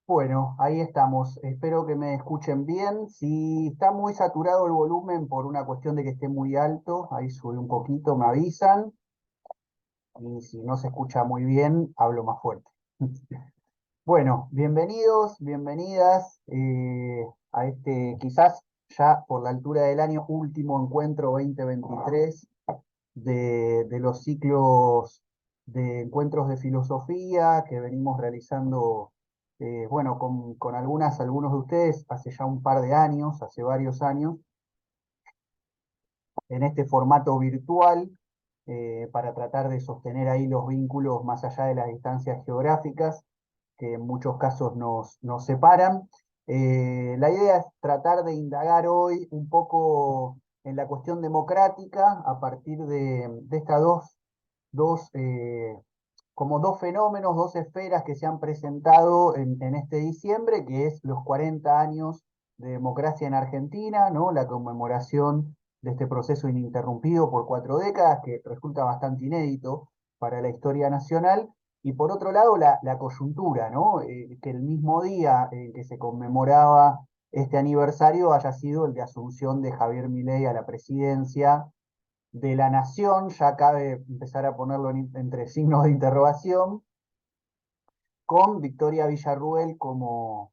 Bueno, ahí estamos. Espero que me escuchen bien. Si está muy saturado el volumen por una cuestión de que esté muy alto, ahí sube un poquito, me avisan. Y si no se escucha muy bien, hablo más fuerte. Bueno, bienvenidos, bienvenidas a este quizás ya por la altura del año último encuentro 2023 de los ciclos de encuentros de filosofía que venimos realizando, bueno, con algunos de ustedes hace ya un par de años, hace varios años, en este formato virtual, para tratar de sostener ahí los vínculos más allá de las distancias geográficas, que en muchos casos nos separan. La idea es tratar de indagar hoy un poco en la cuestión democrática a partir de estas como dos fenómenos, dos esferas que se han presentado en este diciembre, que es los 40 años de democracia en Argentina, ¿no? La conmemoración de este proceso ininterrumpido por 4 décadas, que resulta bastante inédito para la historia nacional, y por otro lado la coyuntura, ¿no? Que el mismo día en que se conmemoraba este aniversario haya sido el de asunción de Javier Milei a la presidencia de la nación, ya cabe empezar a ponerlo entre signos de interrogación, con Victoria Villarruel como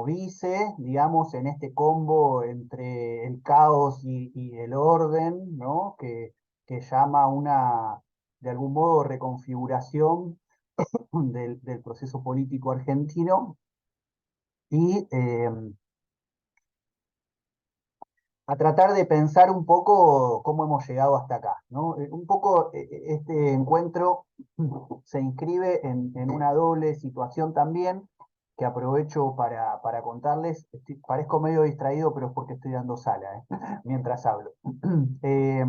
vice, digamos, en este combo entre el caos y el orden, ¿no? Que llama una, de algún modo, reconfiguración del proceso político argentino y a tratar de pensar un poco cómo hemos llegado hasta acá, ¿no? Un poco este encuentro se inscribe en una doble situación también, que aprovecho para contarles. Parezco medio distraído, pero es porque estoy dando sala, mientras hablo. Eh,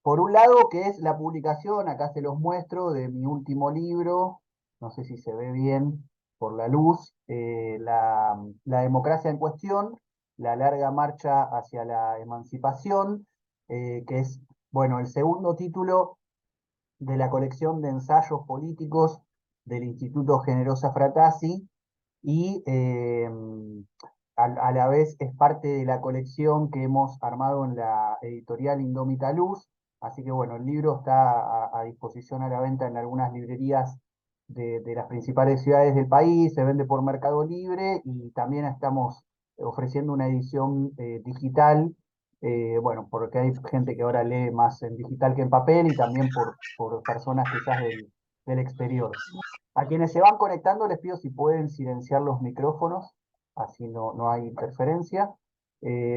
por un lado, que es la publicación, acá se los muestro, de mi último libro, no sé si se ve bien por la luz, la democracia en cuestión, la larga marcha hacia la emancipación, que es, bueno, el segundo título de la colección de ensayos políticos del Instituto Generosa Fratasi y a la vez es parte de la colección que hemos armado en la editorial Indómita Luz. Así que bueno, el libro está a disposición a la venta en algunas librerías de las principales ciudades del país, se vende por Mercado Libre y también estamos ofreciendo una edición digital, bueno, porque hay gente que ahora lee más en digital que en papel y también por personas quizás del exterior. A quienes se van conectando les pido si pueden silenciar los micrófonos, así no hay interferencia.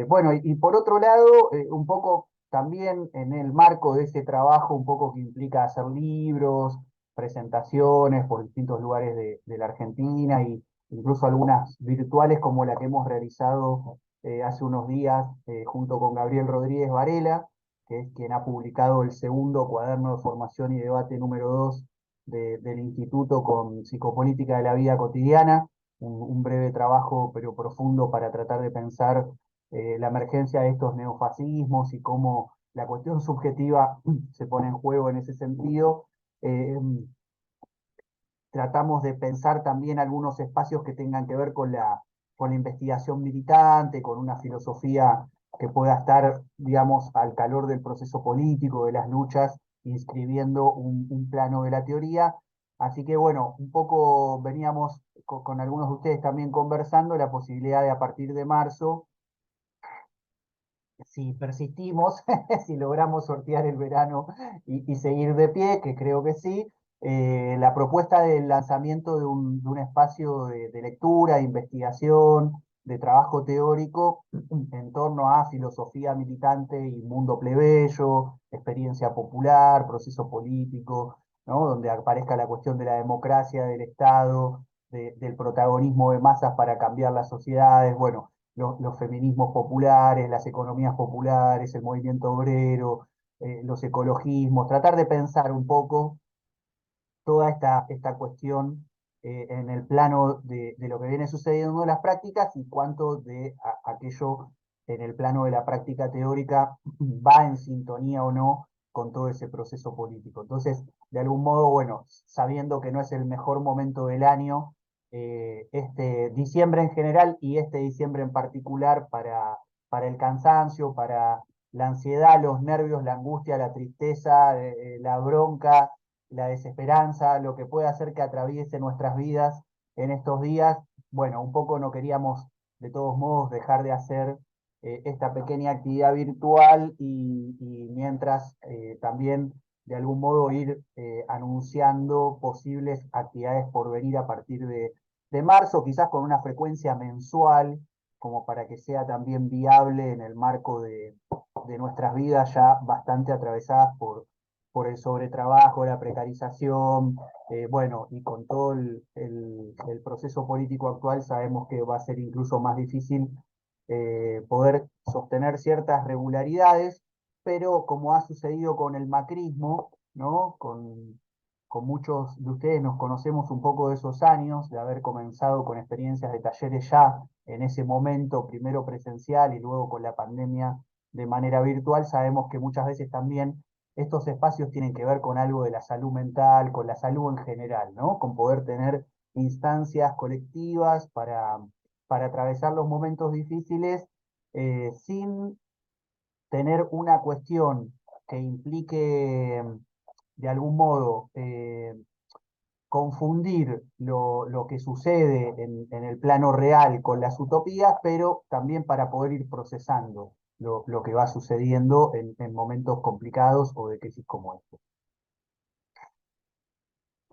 Bueno, y por otro lado, un poco también en el marco de ese trabajo, un poco que implica hacer libros, presentaciones por distintos lugares de la Argentina y incluso algunas virtuales como la que hemos realizado hace unos días junto con Gabriel Rodríguez Varela, que es quien ha publicado el segundo cuaderno de formación y debate número 2 del Instituto con Psicopolítica de la Vida Cotidiana, un breve trabajo pero profundo para tratar de pensar la emergencia de estos neofascismos y cómo la cuestión subjetiva se pone en juego en ese sentido. Eh, Tratamos de pensar también algunos espacios que tengan que ver con la investigación militante, con una filosofía que pueda estar, digamos, al calor del proceso político, de las luchas, inscribiendo un plano de la teoría. Así que bueno, un poco veníamos con algunos de ustedes también conversando la posibilidad de a partir de marzo, si persistimos, si logramos sortear el verano y seguir de pie, que creo que sí, la propuesta del lanzamiento de un espacio de lectura, de investigación, de trabajo teórico en torno a filosofía militante y mundo plebeyo, experiencia popular, proceso político, ¿no? Donde aparezca la cuestión de la democracia, del Estado, del protagonismo de masas para cambiar las sociedades, bueno, los feminismos populares, las economías populares, el movimiento obrero, los ecologismos, tratar de pensar un poco toda esta cuestión en el plano de lo que viene sucediendo en las prácticas y cuánto de aquello en el plano de la práctica teórica va en sintonía o no con todo ese proceso político. Entonces, de algún modo, bueno, sabiendo que no es el mejor momento del año este diciembre en general y este diciembre en particular para el cansancio, para la ansiedad, los nervios, la angustia, la tristeza, la bronca, la desesperanza, lo que puede hacer que atraviese nuestras vidas en estos días. Bueno, un poco no queríamos de todos modos dejar de hacer esta pequeña actividad virtual y mientras también de algún modo ir anunciando posibles actividades por venir a partir de marzo, quizás con una frecuencia mensual, como para que sea también viable en el marco de nuestras vidas ya bastante atravesadas por el sobretrabajo, la precarización, bueno, y con todo el proceso político actual sabemos que va a ser incluso más difícil poder sostener ciertas regularidades, pero como ha sucedido con el macrismo, ¿no? Con muchos de ustedes nos conocemos un poco de esos años, de haber comenzado con experiencias de talleres ya en ese momento, primero presencial y luego con la pandemia de manera virtual, sabemos que muchas veces también estos espacios tienen que ver con algo de la salud mental, con la salud en general, ¿no? Con poder tener instancias colectivas para atravesar los momentos difíciles sin tener una cuestión que implique de algún modo confundir lo que sucede en el plano real con las utopías, pero también para poder ir procesando lo que va sucediendo en momentos complicados o de crisis como este.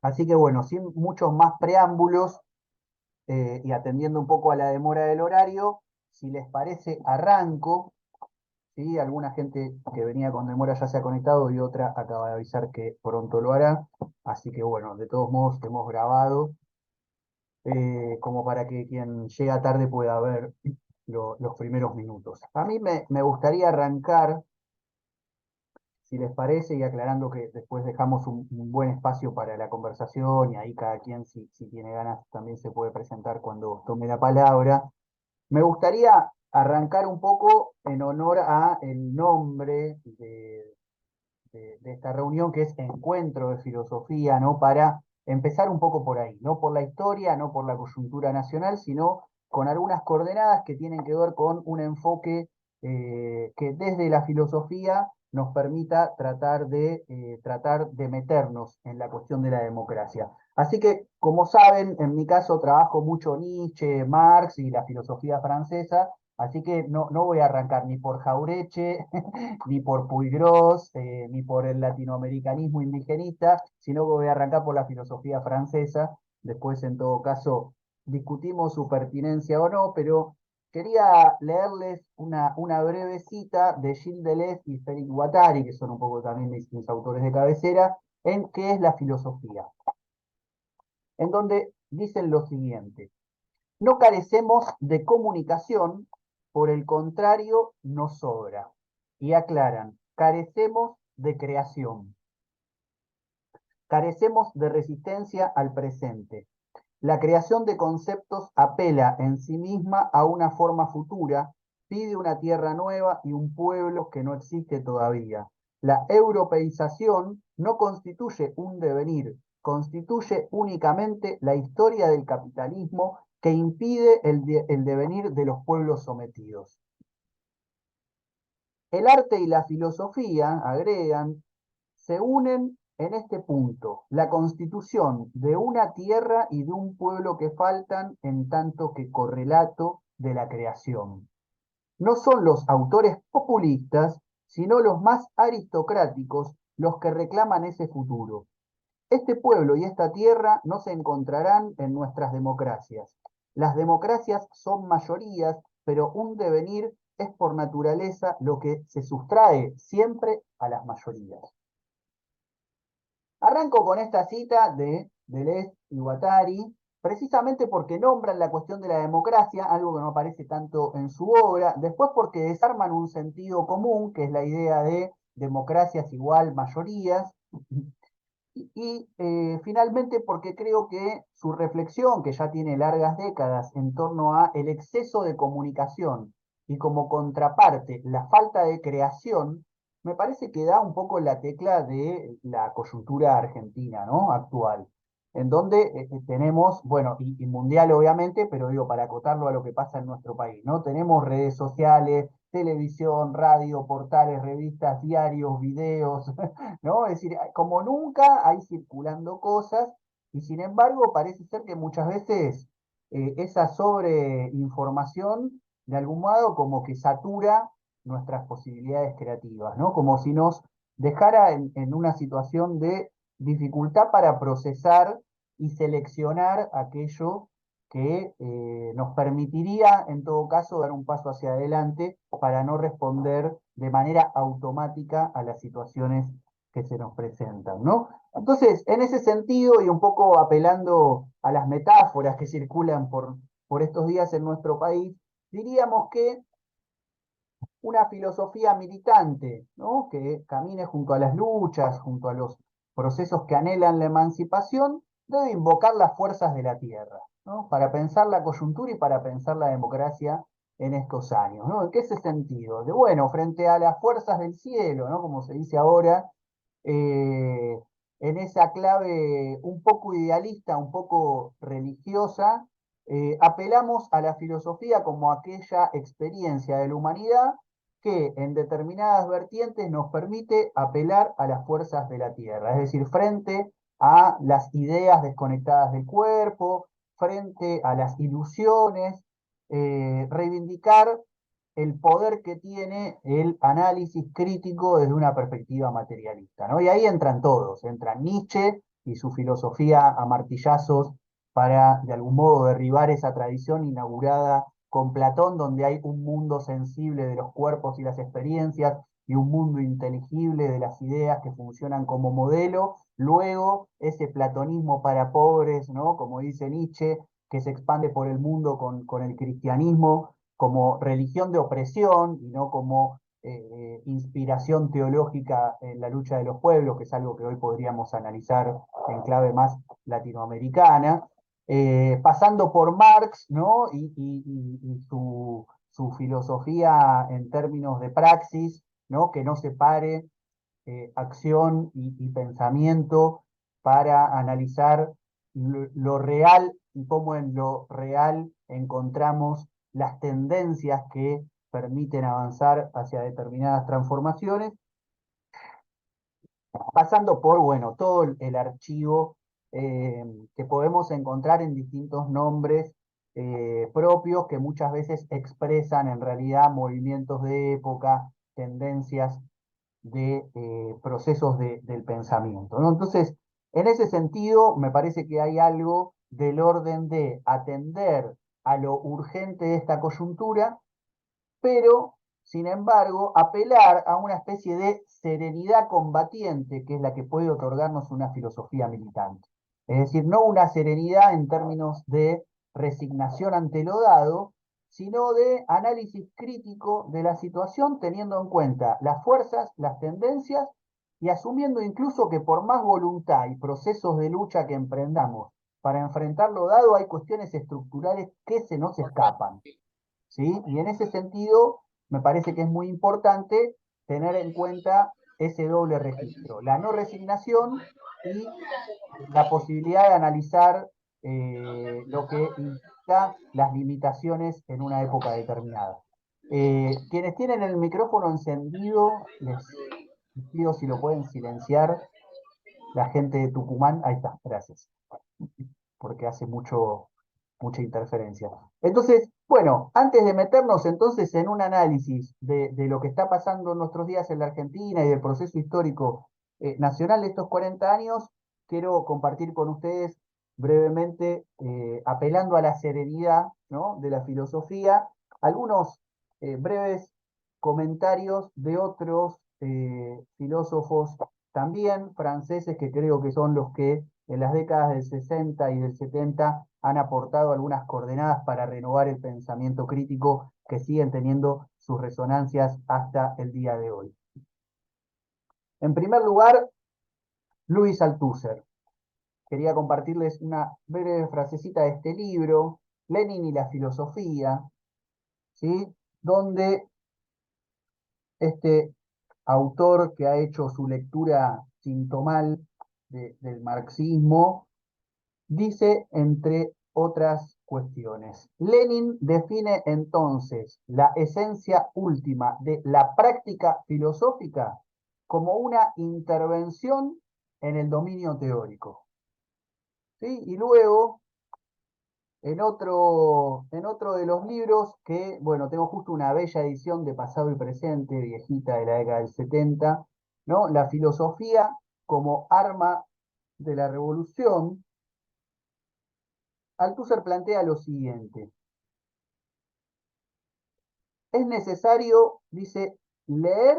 Así que bueno, sin muchos más preámbulos y atendiendo un poco a la demora del horario, si les parece, arranco. ¿Sí? Alguna gente que venía con demora ya se ha conectado y otra acaba de avisar que pronto lo hará. Así que bueno, de todos modos hemos grabado como para que quien llega tarde pueda ver los primeros minutos. A mí me gustaría arrancar, si les parece, y aclarando que después dejamos un buen espacio para la conversación y ahí cada quien, si tiene ganas, también se puede presentar cuando tome la palabra. Me gustaría arrancar un poco en honor a el nombre de esta reunión, que es Encuentro de Filosofía, ¿no? Para empezar un poco por ahí, no por la historia, no por la coyuntura nacional, sino con algunas coordenadas que tienen que ver con un enfoque que desde la filosofía nos permita tratar de meternos en la cuestión de la democracia. Así que, como saben, en mi caso trabajo mucho Nietzsche, Marx y la filosofía francesa, así que no voy a arrancar ni por Jaureche, ni por Puigros, ni por el latinoamericanismo indigenista, sino que voy a arrancar por la filosofía francesa. Después, en todo caso, discutimos su pertinencia o no, pero quería leerles una breve cita de Gilles Deleuze y Félix Guattari, que son un poco también mis autores de cabecera, en qué es la filosofía, en donde dicen lo siguiente: no carecemos de comunicación, por el contrario, nos sobra. Y aclaran, carecemos de creación, carecemos de resistencia al presente. La creación de conceptos apela en sí misma a una forma futura, pide una tierra nueva y un pueblo que no existe todavía. La europeización no constituye un devenir, constituye únicamente la historia del capitalismo que impide el devenir de los pueblos sometidos. El arte y la filosofía, agregan, se unen en este punto, la constitución de una tierra y de un pueblo que faltan en tanto que correlato de la creación. No son los autores populistas, sino los más aristocráticos los que reclaman ese futuro. Este pueblo y esta tierra no se encontrarán en nuestras democracias. Las democracias son mayorías, pero un devenir es por naturaleza lo que se sustrae siempre a las mayorías. Arranco con esta cita de Deleuze y Guattari, precisamente porque nombran la cuestión de la democracia, algo que no aparece tanto en su obra, después porque desarman un sentido común, que es la idea de democracias igual mayorías, y finalmente porque creo que su reflexión, que ya tiene largas décadas en torno a el exceso de comunicación y como contraparte la falta de creación, me parece que da un poco la tecla de la coyuntura argentina, ¿no? Actual. en donde tenemos, bueno, y mundial obviamente, pero digo, para acotarlo a lo que pasa en nuestro país, ¿no? Tenemos redes sociales, televisión, radio, portales, revistas, diarios, videos, ¿no? Es decir, como nunca hay circulando cosas y sin embargo parece ser que muchas veces esa sobreinformación de algún modo como que satura nuestras posibilidades creativas, ¿no? Como si nos dejara en una situación de dificultad para procesar y seleccionar aquello que nos permitiría, en todo caso, dar un paso hacia adelante para no responder de manera automática a las situaciones que se nos presentan, ¿no? Entonces, en ese sentido, y un poco apelando a las metáforas que circulan por estos días en nuestro país, diríamos que una filosofía militante, ¿no? Que camine junto a las luchas, junto a los procesos que anhelan la emancipación, debe invocar las fuerzas de la tierra, ¿no? Para pensar la coyuntura y para pensar la democracia en estos años, ¿no? ¿En qué ese sentido? De bueno, frente a las fuerzas del cielo, ¿no? Como se dice ahora, eh, en esa clave un poco idealista, un poco religiosa, apelamos a la filosofía como aquella experiencia de la humanidad que en determinadas vertientes nos permite apelar a las fuerzas de la tierra, es decir, frente a las ideas desconectadas del cuerpo, frente a las ilusiones, reivindicar el poder que tiene el análisis crítico desde una perspectiva materialista, ¿no? Y ahí entran todos, entra Nietzsche y su filosofía a martillazos para, de algún modo, derribar esa tradición inaugurada con Platón, donde hay un mundo sensible de los cuerpos y las experiencias y un mundo inteligible de las ideas que funcionan como modelo. Luego, ese platonismo para pobres, ¿no? Como dice Nietzsche, que se expande por el mundo con el cristianismo como religión de opresión y no como inspiración teológica en la lucha de los pueblos, que es algo que hoy podríamos analizar en clave más latinoamericana, pasando por Marx, ¿no? Y su filosofía en términos de praxis, ¿no? Que no separe acción y pensamiento para analizar lo real y cómo en lo real encontramos las tendencias que permiten avanzar hacia determinadas transformaciones, pasando por, bueno, todo el archivo que podemos encontrar en distintos nombres propios que muchas veces expresan en realidad movimientos de época, tendencias de procesos del pensamiento, ¿no? Entonces, en ese sentido, me parece que hay algo del orden de atender a lo urgente de esta coyuntura, pero, sin embargo, apelar a una especie de serenidad combatiente, que es la que puede otorgarnos una filosofía militante. Es decir, no una serenidad en términos de resignación ante lo dado, sino de análisis crítico de la situación, teniendo en cuenta las fuerzas, las tendencias y asumiendo incluso que por más voluntad y procesos de lucha que emprendamos para enfrentar lo dado, hay cuestiones estructurales que se nos escapan. ¿Sí? Y en ese sentido, me parece que es muy importante tener en cuenta ese doble registro, la no resignación y la posibilidad de analizar lo que implica las limitaciones en una época determinada. Quienes tienen el micrófono encendido, les pido si lo pueden silenciar, la gente de Tucumán, ahí está, gracias porque hace mucha interferencia. Entonces, bueno, antes de meternos entonces en un análisis de lo que está pasando en nuestros días en la Argentina y del proceso histórico nacional de estos 40 años, quiero compartir con ustedes brevemente, apelando a la serenidad, ¿no? De la filosofía, algunos breves comentarios de otros filósofos también franceses que creo que son los que en las décadas del 60 y del 70 han aportado algunas coordenadas para renovar el pensamiento crítico que siguen teniendo sus resonancias hasta el día de hoy. En primer lugar, Louis Althusser. Quería compartirles una breve frasecita de este libro, Lenin y la filosofía, ¿sí? Donde este autor que ha hecho su lectura sintomal del marxismo dice, entre otras cuestiones, Lenin define entonces la esencia última de la práctica filosófica como una intervención en el dominio teórico. ¿Sí? Y luego, en otro de los libros, que, bueno, tengo justo una bella edición de Pasado y Presente, viejita de la década del 70, ¿no? La filosofía como arma de la revolución. Althusser plantea lo siguiente: es necesario, dice, leer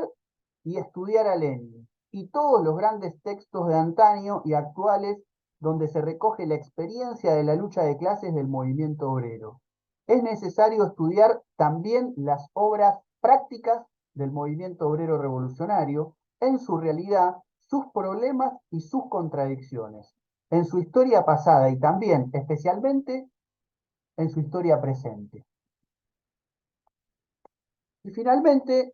y estudiar a Lenin y todos los grandes textos de antaño y actuales donde se recoge la experiencia de la lucha de clases del movimiento obrero. Es necesario estudiar también las obras prácticas del movimiento obrero revolucionario en su realidad, sus problemas y sus contradicciones, en su historia pasada y también, especialmente, en su historia presente. Y finalmente,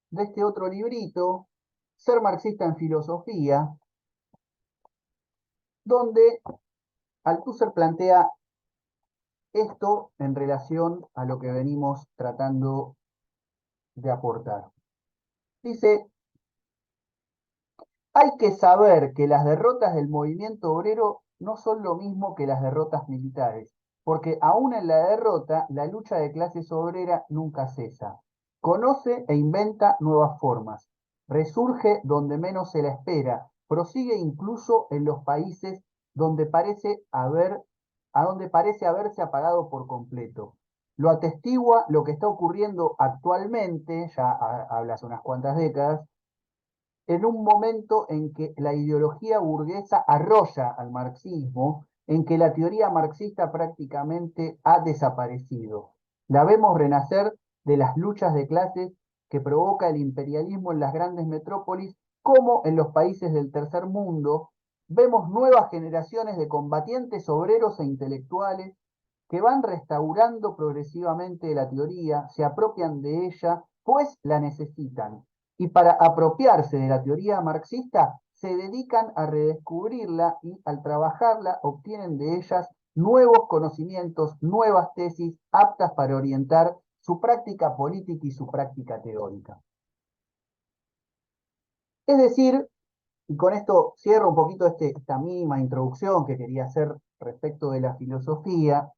de este otro librito, Ser marxista en filosofía, donde Althusser plantea esto en relación a lo que venimos tratando de aportar. Dice, hay que saber que las derrotas del movimiento obrero no son lo mismo que las derrotas militares, porque aún en la derrota, la lucha de clases obrera nunca cesa. Conoce e inventa nuevas formas, resurge donde menos se la espera, prosigue incluso en los países donde a donde parece haberse apagado por completo. Lo atestigua lo que está ocurriendo actualmente, ya habla hace unas cuantas décadas, en un momento en que la ideología burguesa arrolla al marxismo, en que la teoría marxista prácticamente ha desaparecido. La vemos renacer de las luchas de clases que provoca el imperialismo en las grandes metrópolis, como en los países del tercer mundo. Vemos nuevas generaciones de combatientes obreros e intelectuales que van restaurando progresivamente la teoría, se apropian de ella, pues la necesitan. Y para apropiarse de la teoría marxista, se dedican a redescubrirla y al trabajarla obtienen de ellas nuevos conocimientos, nuevas tesis aptas para orientar su práctica política y su práctica teórica. Es decir, y con esto cierro un poquito esta mínima introducción que quería hacer respecto de la filosofía,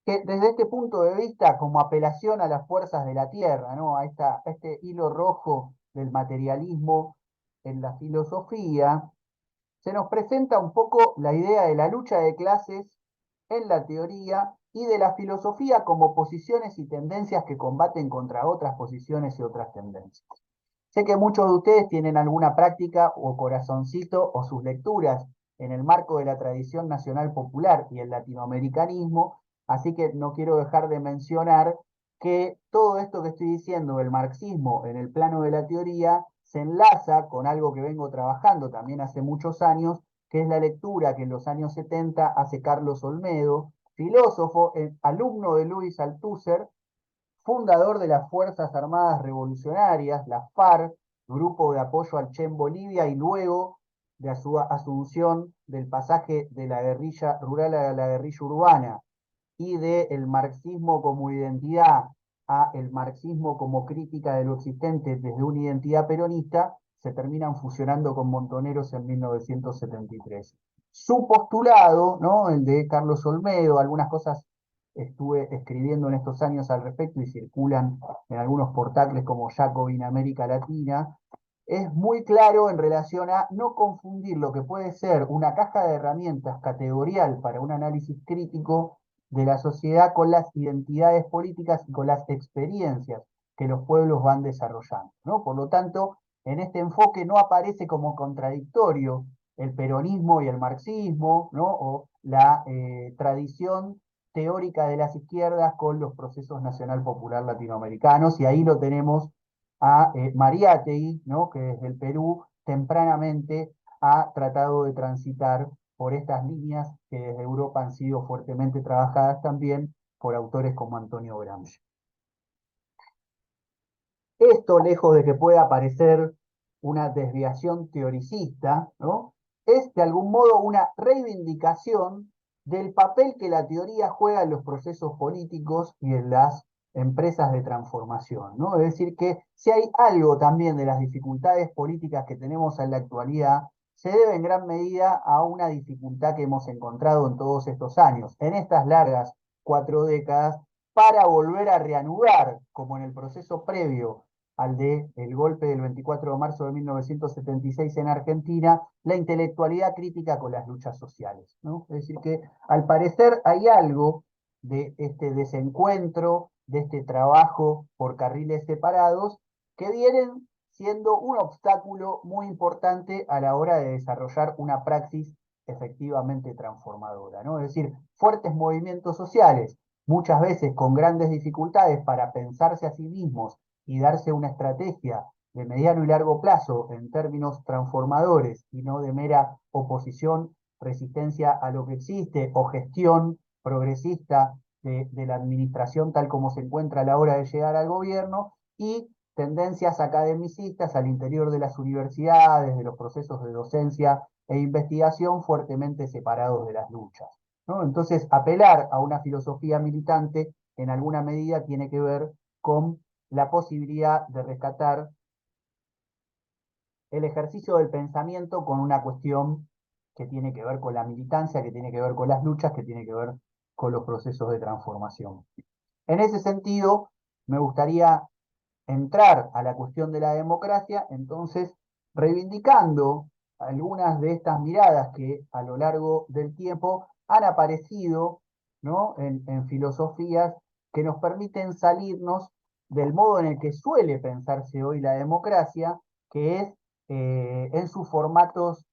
que desde este punto de vista, como apelación a las fuerzas de la tierra, ¿no? A este hilo rojo del materialismo en la filosofía, se nos presenta un poco la idea de la lucha de clases en la teoría y de la filosofía como posiciones y tendencias que combaten contra otras posiciones y otras tendencias. Sé que muchos de ustedes tienen alguna práctica o corazoncito o sus lecturas en el marco de la tradición nacional popular y el latinoamericanismo, así que no quiero dejar de mencionar que todo esto que estoy diciendo del marxismo en el plano de la teoría se enlaza con algo que vengo trabajando también hace muchos años, que es la lectura que en los años 70 hace Carlos Olmedo, filósofo, alumno de Luis Althusser, fundador de las Fuerzas Armadas Revolucionarias, la FARC, grupo de apoyo al Che en Bolivia, y luego de su asunción del pasaje de la guerrilla rural a la guerrilla urbana y del marxismo como identidad a el marxismo como crítica de lo existente desde una identidad peronista, se terminan fusionando con Montoneros en 1973. Su postulado, ¿no? El de Carlos Olmedo, algunas cosas estuve escribiendo en estos años al respecto y circulan en algunos portales como Jacobin América Latina, es muy claro en relación a no confundir lo que puede ser una caja de herramientas categorial para un análisis crítico de la sociedad con las identidades políticas y con las experiencias que los pueblos van desarrollando, ¿no? Por lo tanto, en este enfoque no aparece como contradictorio el peronismo y el marxismo, ¿no? O la tradición teórica de las izquierdas con los procesos nacional popular latinoamericanos, y ahí lo tenemos a Mariátegui, ¿no? Que desde el Perú tempranamente ha tratado de transitar por estas líneas que desde Europa han sido fuertemente trabajadas también por autores como Antonio Gramsci. Esto, lejos de que pueda parecer una desviación teoricista, ¿no? es de algún modo una reivindicación del papel que la teoría juega en los procesos políticos y en las empresas de transformación, ¿no? Es decir, que si hay algo también de las dificultades políticas que tenemos en la actualidad, se debe en gran medida a una dificultad que hemos encontrado en todos estos años, en estas largas 4 décadas, para volver a reanudar, como en el proceso previo al de el golpe del 24 de marzo de 1976 en Argentina, la intelectualidad crítica con las luchas sociales, ¿no? Es decir, que al parecer hay algo de este desencuentro, de este trabajo por carriles separados, que vienen siendo un obstáculo muy importante a la hora de desarrollar una praxis efectivamente transformadora, ¿no? Es decir, fuertes movimientos sociales, muchas veces con grandes dificultades para pensarse a sí mismos y darse una estrategia de mediano y largo plazo en términos transformadores y no de mera oposición, resistencia a lo que existe o gestión progresista de la administración tal como se encuentra a la hora de llegar al gobierno, y tendencias academicistas al interior de las universidades, de los procesos de docencia e investigación fuertemente separados de las luchas, ¿no? Entonces, apelar a una filosofía militante en alguna medida tiene que ver con la posibilidad de rescatar el ejercicio del pensamiento con una cuestión que tiene que ver con la militancia, que tiene que ver con las luchas, que tiene que ver con los procesos de transformación. En ese sentido, me gustaría entrar a la cuestión de la democracia, entonces reivindicando algunas de estas miradas que a lo largo del tiempo han aparecido, ¿no? en filosofías que nos permiten salirnos del modo en el que suele pensarse hoy la democracia, que es en sus formatos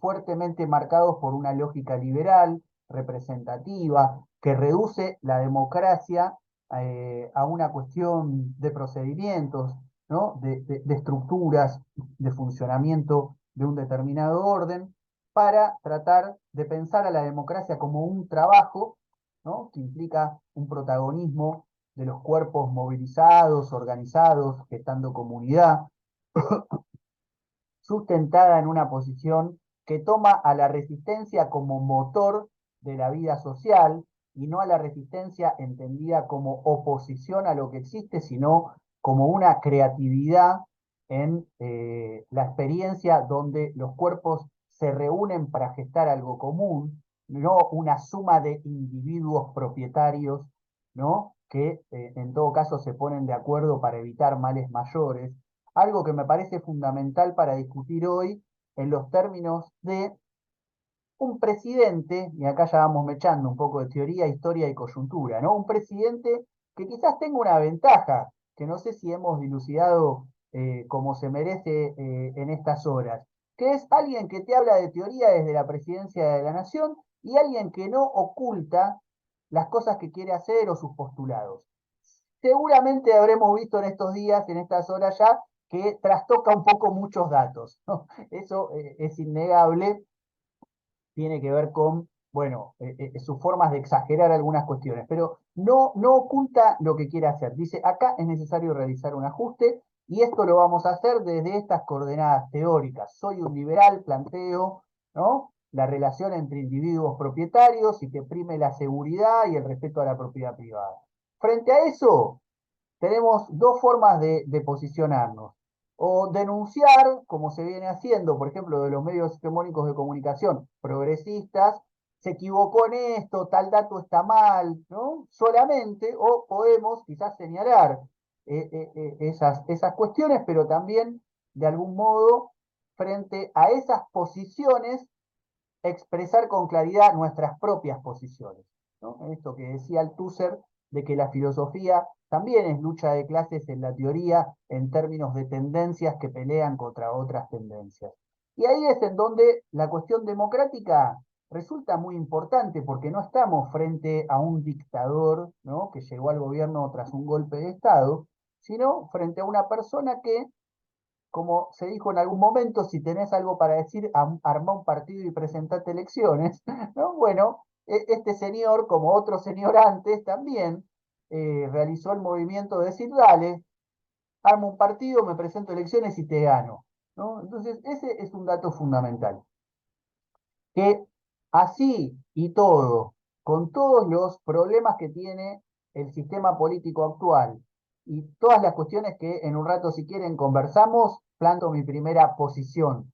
fuertemente marcados por una lógica liberal, representativa, que reduce la democracia a una cuestión de procedimientos, ¿no? de estructuras, de funcionamiento de un determinado orden, para tratar de pensar a la democracia como un trabajo, ¿no? que implica un protagonismo de los cuerpos movilizados, organizados, gestando comunidad, sustentada en una posición que toma a la resistencia como motor de la vida social y no a la resistencia entendida como oposición a lo que existe, sino como una creatividad en la experiencia donde los cuerpos se reúnen para gestar algo común, no una suma de individuos propietarios, ¿no? que en todo caso se ponen de acuerdo para evitar males mayores, algo que me parece fundamental para discutir hoy en los términos de un presidente, y acá ya vamos mechando un poco de teoría, historia y coyuntura, ¿no? Un presidente que quizás tenga una ventaja, que no sé si hemos dilucidado como se merece en estas horas, que es alguien que te habla de teoría desde la presidencia de la nación y alguien que no oculta las cosas que quiere hacer o sus postulados. Seguramente habremos visto en estos días, en estas horas ya, que trastoca un poco muchos datos, ¿no? Eso es innegable, tiene que ver con, bueno, sus formas de exagerar algunas cuestiones, pero no oculta lo que quiere hacer. Dice, acá es necesario realizar un ajuste y esto lo vamos a hacer desde estas coordenadas teóricas. Soy un liberal, planteo, ¿no? La relación entre individuos propietarios y que prime la seguridad y el respeto a la propiedad privada. Frente a eso, tenemos dos formas de posicionarnos. O denunciar, como se viene haciendo, por ejemplo, de los medios hegemónicos de comunicación progresistas, se equivocó en esto, tal dato está mal, ¿no? Solamente, o podemos quizás señalar esas cuestiones, pero también, de algún modo, frente a esas posiciones, expresar con claridad nuestras propias posiciones, ¿no? Esto que decía Althusser, de que la filosofía también es lucha de clases en la teoría en términos de tendencias que pelean contra otras tendencias. Y ahí es en donde la cuestión democrática resulta muy importante, porque no estamos frente a un dictador, ¿no? que llegó al gobierno tras un golpe de Estado, sino frente a una persona que, como se dijo en algún momento, si tenés algo para decir, armá un partido y presentate elecciones, ¿no? Bueno, este señor, como otro señor antes, también realizó el movimiento de decir, dale, armo un partido, me presento elecciones y te gano, ¿no? Entonces, ese es un dato fundamental. que así y todo, con todos los problemas que tiene el sistema político actual y todas las cuestiones que en un rato, si quieren, conversamos, planto mi primera posición.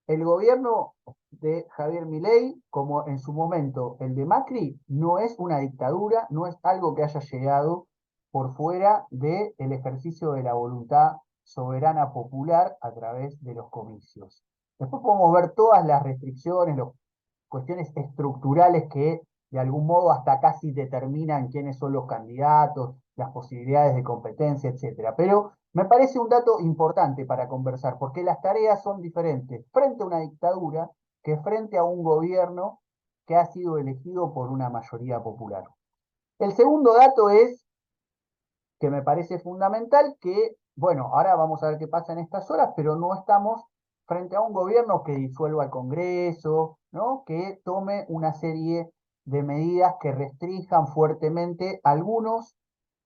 El gobierno de Javier Milei, como en su momento el de Macri, no es una dictadura, no es algo que haya llegado por fuera del ejercicio de la voluntad soberana popular a través de los comicios. Después podemos ver todas las restricciones, las cuestiones estructurales que de algún modo hasta casi determinan quiénes son los candidatos, las posibilidades de competencia, etcétera. Pero me parece un dato importante para conversar, porque las tareas son diferentes frente a una dictadura que frente a un gobierno que ha sido elegido por una mayoría popular. El segundo dato es que me parece fundamental que, bueno, ahora vamos a ver qué pasa en estas horas, pero no estamos frente a un gobierno que disuelva el Congreso, ¿no? Que tome una serie de medidas que restrinjan fuertemente algunos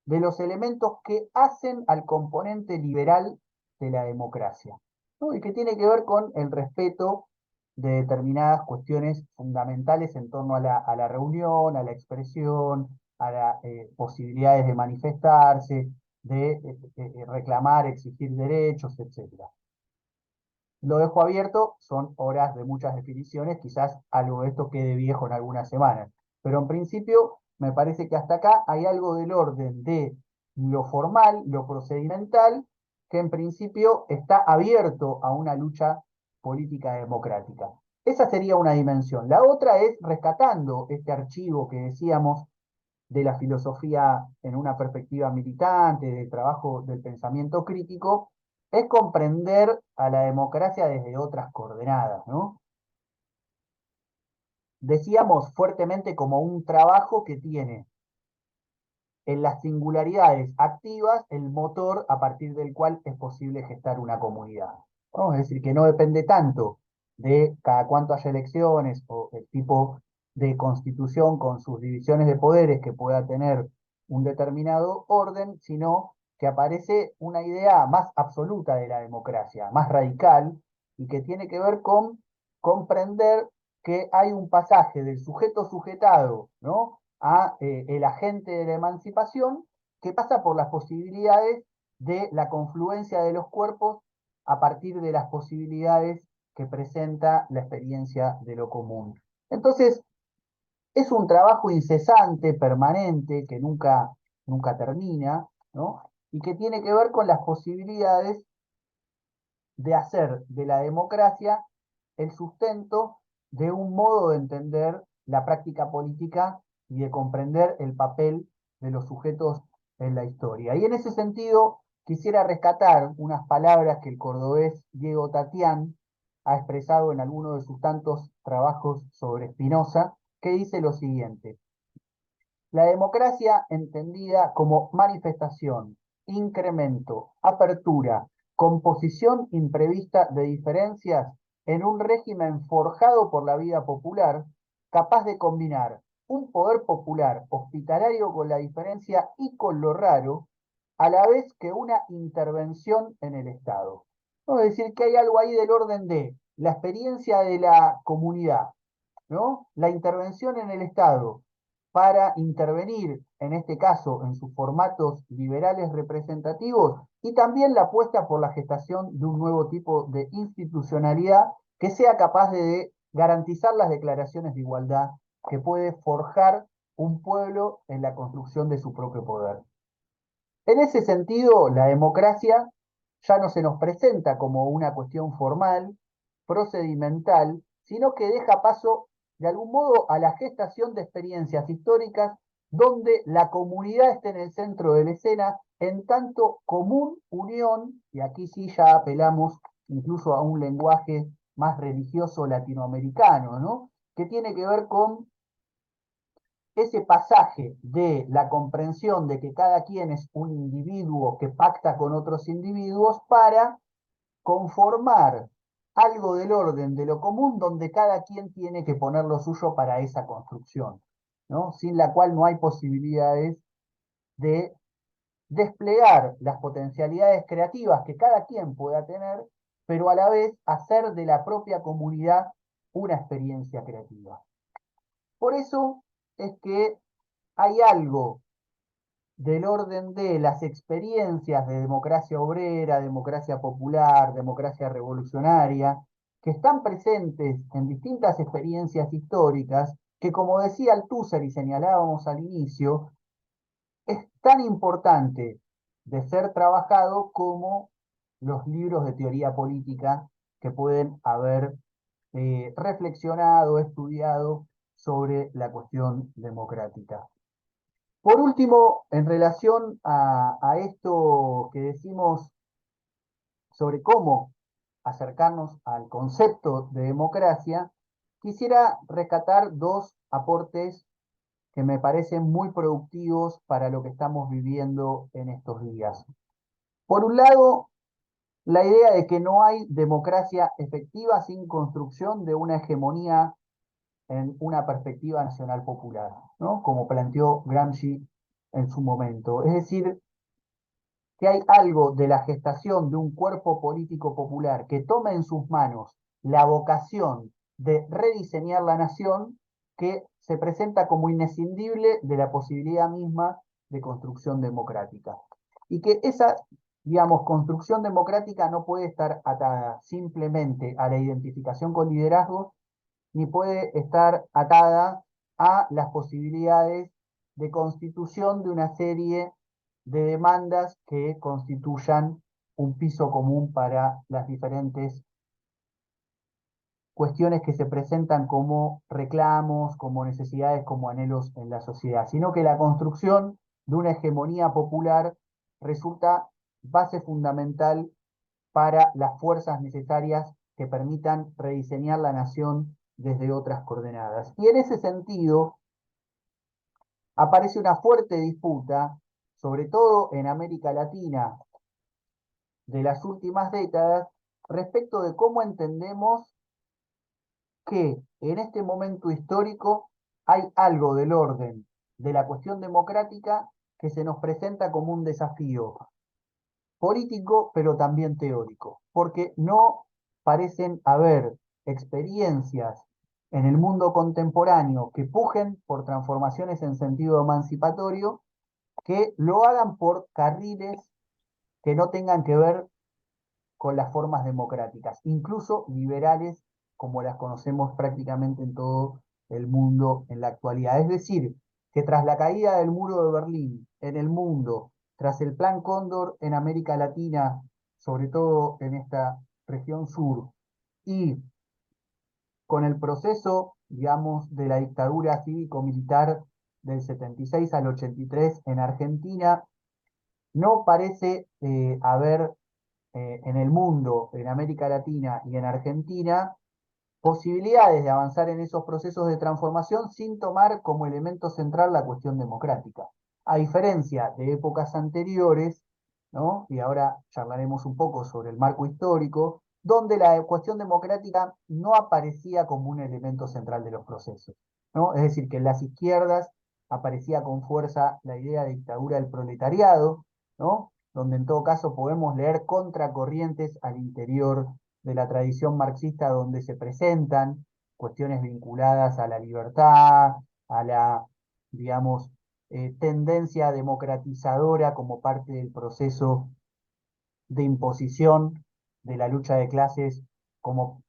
de los elementos que hacen al componente liberal de la democracia, ¿no? Y que tiene que ver con el respeto de determinadas cuestiones fundamentales en torno a la reunión, a la expresión, a las posibilidades de manifestarse, de reclamar, exigir derechos, etcétera. Lo dejo abierto, son horas de muchas definiciones, quizás algo de esto quede viejo en algunas semanas, pero en principio me parece que hasta acá hay algo del orden de lo formal, lo procedimental, que en principio está abierto a una lucha política democrática. Esa sería una dimensión. La otra es rescatando este archivo que decíamos de la filosofía en una perspectiva militante, del trabajo del pensamiento crítico, es comprender a la democracia desde otras coordenadas, ¿no? Decíamos fuertemente como un trabajo que tiene en las singularidades activas el motor a partir del cual es posible gestar una comunidad, ¿no? Es decir, que no depende tanto de cada cuánto haya elecciones o el tipo de constitución con sus divisiones de poderes que pueda tener un determinado orden, sino que aparece una idea más absoluta de la democracia, más radical, y que tiene que ver con comprender que hay un pasaje del sujeto sujetado, ¿no? A el agente de la emancipación que pasa por las posibilidades de la confluencia de los cuerpos a partir de las posibilidades que presenta la experiencia de lo común. Entonces, es un trabajo incesante, permanente, que nunca termina, ¿no? Y que tiene que ver con las posibilidades de hacer de la democracia el sustento de un modo de entender la práctica política y de comprender el papel de los sujetos en la historia. Y en ese sentido, quisiera rescatar unas palabras que el cordobés Diego Tatián ha expresado en alguno de sus tantos trabajos sobre Spinoza, que dice lo siguiente: la democracia entendida como manifestación, incremento, apertura, composición imprevista de diferencias en un régimen forjado por la vida popular, capaz de combinar un poder popular hospitalario con la diferencia y con lo raro, a la vez que una intervención en el Estado. Es decir, que hay algo ahí del orden de la experiencia de la comunidad, ¿no? La intervención en el Estado para intervenir, en este caso, en sus formatos liberales representativos, y también la apuesta por la gestación de un nuevo tipo de institucionalidad que sea capaz de garantizar las declaraciones de igualdad que puede forjar un pueblo en la construcción de su propio poder. En ese sentido, la democracia ya no se nos presenta como una cuestión formal, procedimental, sino que deja paso de algún modo a la gestación de experiencias históricas donde la comunidad esté en el centro de la escena en tanto común unión, y aquí sí ya apelamos incluso a un lenguaje más religioso latinoamericano, ¿no? Que tiene que ver con ese pasaje de la comprensión de que cada quien es un individuo que pacta con otros individuos para conformar algo del orden de lo común donde cada quien tiene que poner lo suyo para esa construcción, ¿no? Sin la cual no hay posibilidades de desplegar las potencialidades creativas que cada quien pueda tener, pero a la vez hacer de la propia comunidad una experiencia creativa. Por eso es que hay algo del orden de las experiencias de democracia obrera, democracia popular, democracia revolucionaria, que están presentes en distintas experiencias históricas, que como decía Althusser y señalábamos al inicio, es tan importante de ser trabajado como los libros de teoría política que pueden haber reflexionado, estudiado sobre la cuestión democrática. Por último, en relación a esto que decimos sobre cómo acercarnos al concepto de democracia, quisiera rescatar dos aportes que me parecen muy productivos para lo que estamos viviendo en estos días. Por un lado, la idea de que no hay democracia efectiva sin construcción de una hegemonía en una perspectiva nacional popular, ¿no? Como planteó Gramsci en su momento. Es decir, que hay algo de la gestación de un cuerpo político popular que toma en sus manos la vocación de rediseñar la nación que se presenta como inescindible de la posibilidad misma de construcción democrática. Y que esa, digamos, construcción democrática no puede estar atada simplemente a la identificación con liderazgos, ni puede estar atada a las posibilidades de constitución de una serie de demandas que constituyan un piso común para las diferentes cuestiones que se presentan como reclamos, como necesidades, como anhelos en la sociedad, sino que la construcción de una hegemonía popular resulta base fundamental para las fuerzas necesarias que permitan rediseñar la nación desde otras coordenadas. Y en ese sentido aparece una fuerte disputa, sobre todo en América Latina de las últimas décadas, respecto de cómo entendemos que en este momento histórico hay algo del orden de la cuestión democrática que se nos presenta como un desafío político, pero también teórico, porque no parecen haber experiencias en el mundo contemporáneo que pujen por transformaciones en sentido emancipatorio, que lo hagan por carriles que no tengan que ver con las formas democráticas, incluso liberales como las conocemos prácticamente en todo el mundo en la actualidad. Es decir, que tras la caída del muro de Berlín en el mundo, tras el Plan Cóndor en América Latina, sobre todo en esta región sur, y con el proceso, digamos, de la dictadura cívico-militar del 76 al 83 en Argentina, no parece haber en el mundo, en América Latina y en Argentina, posibilidades de avanzar en esos procesos de transformación sin tomar como elemento central la cuestión democrática. A diferencia de épocas anteriores, ¿no? Y ahora charlaremos un poco sobre el marco histórico, donde la cuestión democrática no aparecía como un elemento central de los procesos, ¿no? Es decir, que en las izquierdas aparecía con fuerza la idea de dictadura del proletariado, ¿no? Donde en todo caso podemos leer contracorrientes al interior de la tradición marxista donde se presentan cuestiones vinculadas a la libertad, a la, digamos, tendencia democratizadora como parte del proceso de imposición de la lucha de clases como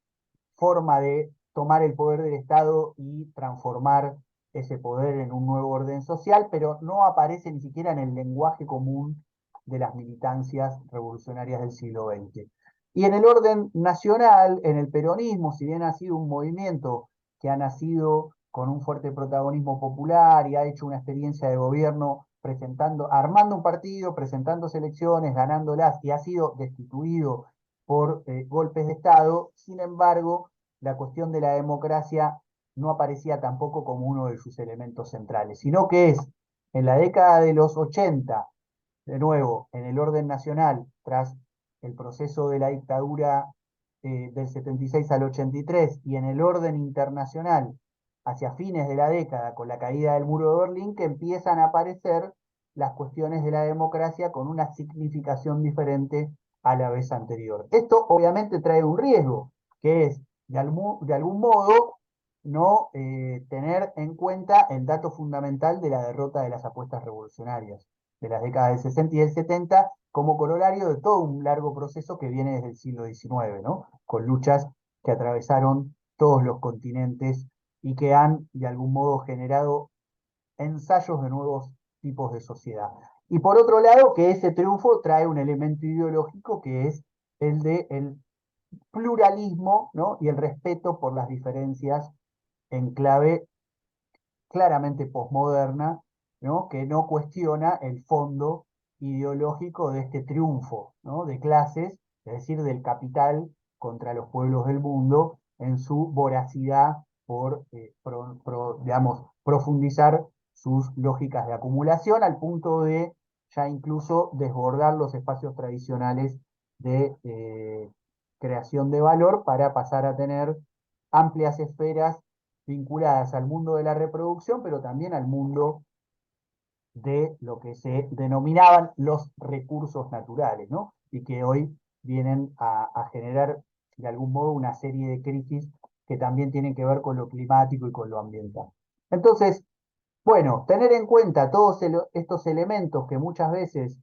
forma de tomar el poder del Estado y transformar ese poder en un nuevo orden social, pero no aparece ni siquiera en el lenguaje común de las militancias revolucionarias del siglo XX. Y en el orden nacional, en el peronismo, si bien ha sido un movimiento que ha nacido con un fuerte protagonismo popular y ha hecho una experiencia de gobierno presentando, armando un partido, presentando elecciones, ganándolas y ha sido destituido por golpes de Estado, sin embargo, la cuestión de la democracia no aparecía tampoco como uno de sus elementos centrales, sino que es en la década de los 80, de nuevo, en el orden nacional, tras el proceso de la dictadura del 76 al 83, y en el orden internacional, hacia fines de la década, con la caída del muro de Berlín, que empiezan a aparecer las cuestiones de la democracia con una significación diferente a la vez anterior. Esto obviamente trae un riesgo, que es de algún modo no tener en cuenta el dato fundamental de la derrota de las apuestas revolucionarias de las décadas del 60 y del 70 como corolario de todo un largo proceso que viene desde el siglo XIX, ¿no? Con luchas que atravesaron todos los continentes y que han de algún modo generado ensayos de nuevos tipos de sociedad. Y por otro lado, que ese triunfo trae un elemento ideológico que es el de el pluralismo, ¿no? Y el respeto por las diferencias en clave claramente posmoderna, ¿no? Que no cuestiona el fondo ideológico de este triunfo, ¿no? De clases, es decir, del capital contra los pueblos del mundo en su voracidad por, digamos, profundizar sus lógicas de acumulación al punto de ya incluso desbordar los espacios tradicionales de creación de valor para pasar a tener amplias esferas vinculadas al mundo de la reproducción, pero también al mundo de lo que se denominaban los recursos naturales, ¿no? Y que hoy vienen a generar de algún modo una serie de crisis que también tienen que ver con lo climático y con lo ambiental. Entonces, bueno, tener en cuenta todos estos elementos que muchas veces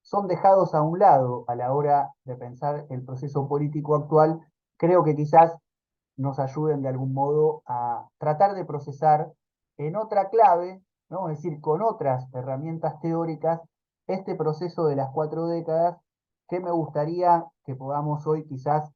son dejados a un lado a la hora de pensar el proceso político actual, creo que quizás nos ayuden de algún modo a tratar de procesar en otra clave, ¿no? Es decir, con otras herramientas teóricas, este proceso de las 4 décadas que me gustaría que podamos hoy quizás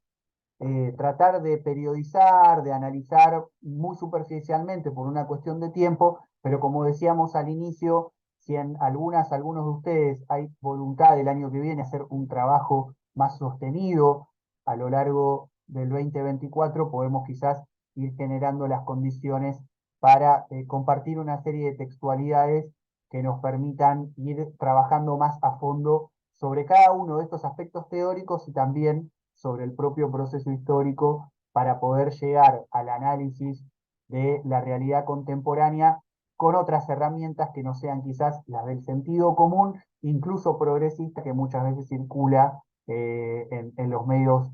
tratar de periodizar, de analizar muy superficialmente por una cuestión de tiempo, pero como decíamos al inicio, si en algunos de ustedes hay voluntad el año que viene hacer un trabajo más sostenido a lo largo del 2024, podemos quizás ir generando las condiciones para compartir una serie de textualidades que nos permitan ir trabajando más a fondo sobre cada uno de estos aspectos teóricos y también sobre el propio proceso histórico para poder llegar al análisis de la realidad contemporánea con otras herramientas que no sean quizás las del sentido común, incluso progresista, que muchas veces circula en los medios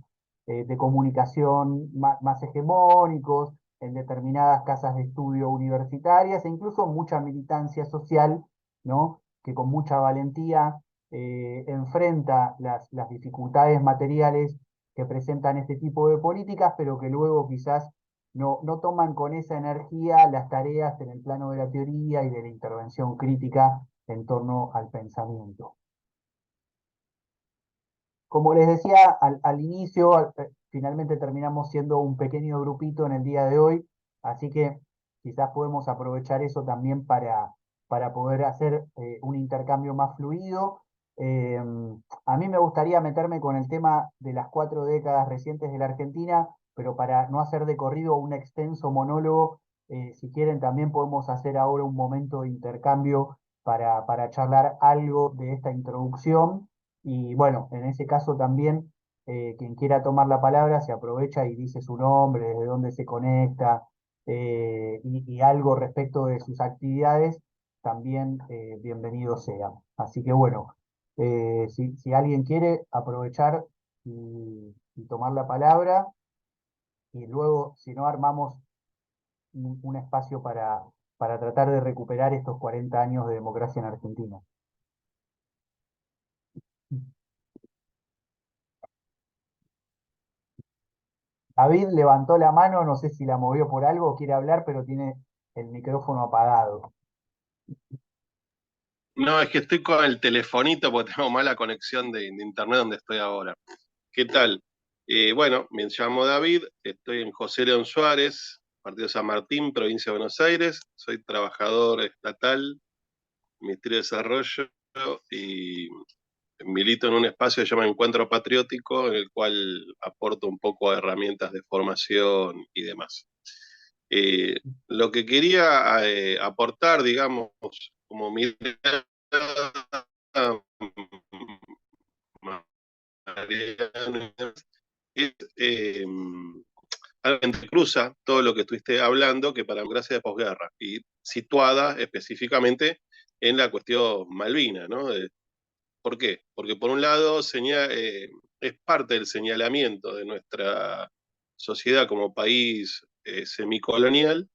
de comunicación más hegemónicos, en determinadas casas de estudio universitarias e incluso mucha militancia social, ¿no? Que con mucha valentía enfrenta las dificultades materiales que presentan este tipo de políticas, pero que luego quizás no toman con esa energía las tareas en el plano de la teoría y de la intervención crítica en torno al pensamiento. Como les decía al inicio, finalmente terminamos siendo un pequeño grupito en el día de hoy, así que quizás podemos aprovechar eso también para poder hacer un intercambio más fluido. Eh, a mí me gustaría meterme con el tema de las 4 décadas recientes de la Argentina, pero para no hacer de corrido un extenso monólogo, si quieren también podemos hacer ahora un momento de intercambio para charlar algo de esta introducción y bueno, en ese caso también, quien quiera tomar la palabra se aprovecha y dice su nombre, desde dónde se conecta, y algo respecto de sus actividades, también bienvenido sea. Así que bueno, si alguien quiere aprovechar y tomar la palabra, y luego, si no, armamos un espacio para tratar de recuperar estos 40 años de democracia en Argentina. David levantó la mano, no sé si la movió por algo o quiere hablar, pero tiene el micrófono apagado. No, es que estoy con el telefonito porque tengo mala conexión de internet donde estoy ahora. ¿Qué tal? Bueno, me llamo David, estoy en José León Suárez, Partido San Martín, provincia de Buenos Aires. Soy trabajador estatal, Ministerio de Desarrollo y milito en un espacio que se llama Encuentro Patriótico, en el cual aporto un poco a herramientas de formación y demás. Eh, lo que quería aportar, digamos, como mirada Mariano, es algo que entrecruza todo lo que estuviste hablando, que para la democracia de posguerra, y situada específicamente en la cuestión Malvina, ¿no? ¿Por qué? Porque por un lado es parte del señalamiento de nuestra sociedad, como país semicolonial,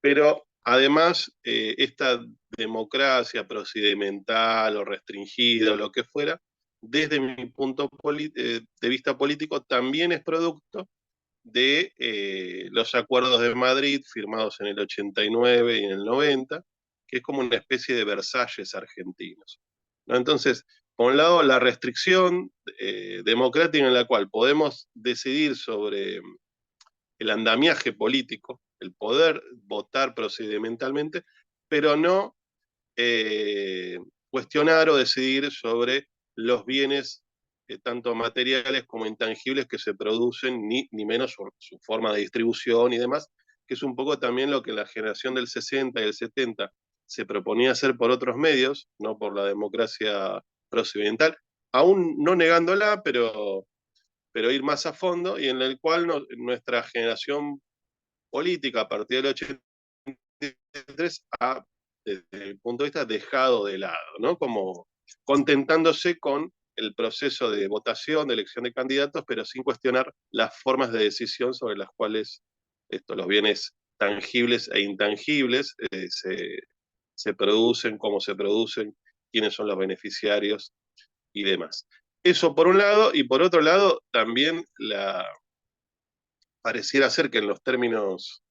pero además esta democracia procedimental o restringida o lo que fuera, desde mi punto de vista político, también es producto de los acuerdos de Madrid firmados en el 89 y en el 90, que es como una especie de Versalles argentinos, ¿no? Entonces, por un lado, la restricción democrática en la cual podemos decidir sobre el andamiaje político, el poder votar procedimentalmente, pero no eh, cuestionar o decidir sobre los bienes tanto materiales como intangibles que se producen, ni menos su forma de distribución y demás, que es un poco también lo que la generación del 60 y el 70 se proponía hacer por otros medios, no por la democracia procedimental, aún no negándola, pero ir más a fondo, y en el cual nuestra generación política a partir del 83 ha, desde el punto de vista, dejado de lado, ¿no? Como contentándose con el proceso de votación, de elección de candidatos, pero sin cuestionar las formas de decisión sobre las cuales los bienes tangibles e intangibles se producen, cómo se producen, quiénes son los beneficiarios y demás. Eso por un lado, y por otro lado, también pareciera ser que en los términos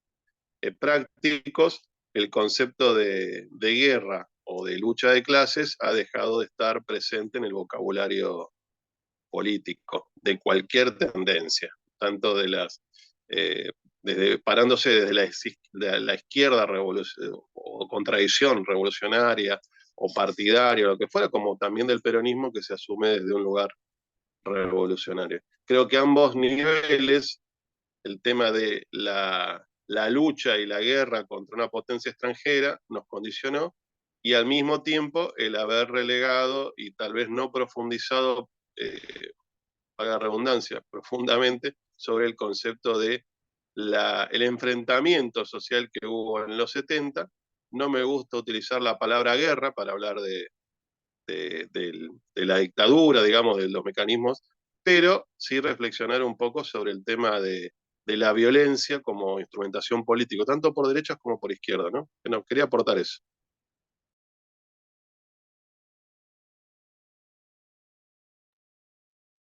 prácticos, el concepto de guerra o de lucha de clases ha dejado de estar presente en el vocabulario político, de cualquier tendencia, tanto parándose desde la izquierda o contradicción revolucionaria o partidaria, o lo que fuera, como también del peronismo que se asume desde un lugar revolucionario. Creo que ambos niveles, el tema de la lucha y la guerra contra una potencia extranjera nos condicionó, y al mismo tiempo el haber relegado y tal vez no profundizado, haga redundancia, profundamente sobre el concepto de el enfrentamiento social que hubo en los 70. No me gusta utilizar la palabra guerra para hablar de la dictadura, digamos, de los mecanismos, pero sí reflexionar un poco sobre el tema de la violencia como instrumentación política, tanto por derechas como por izquierda, ¿no? Bueno, quería aportar eso.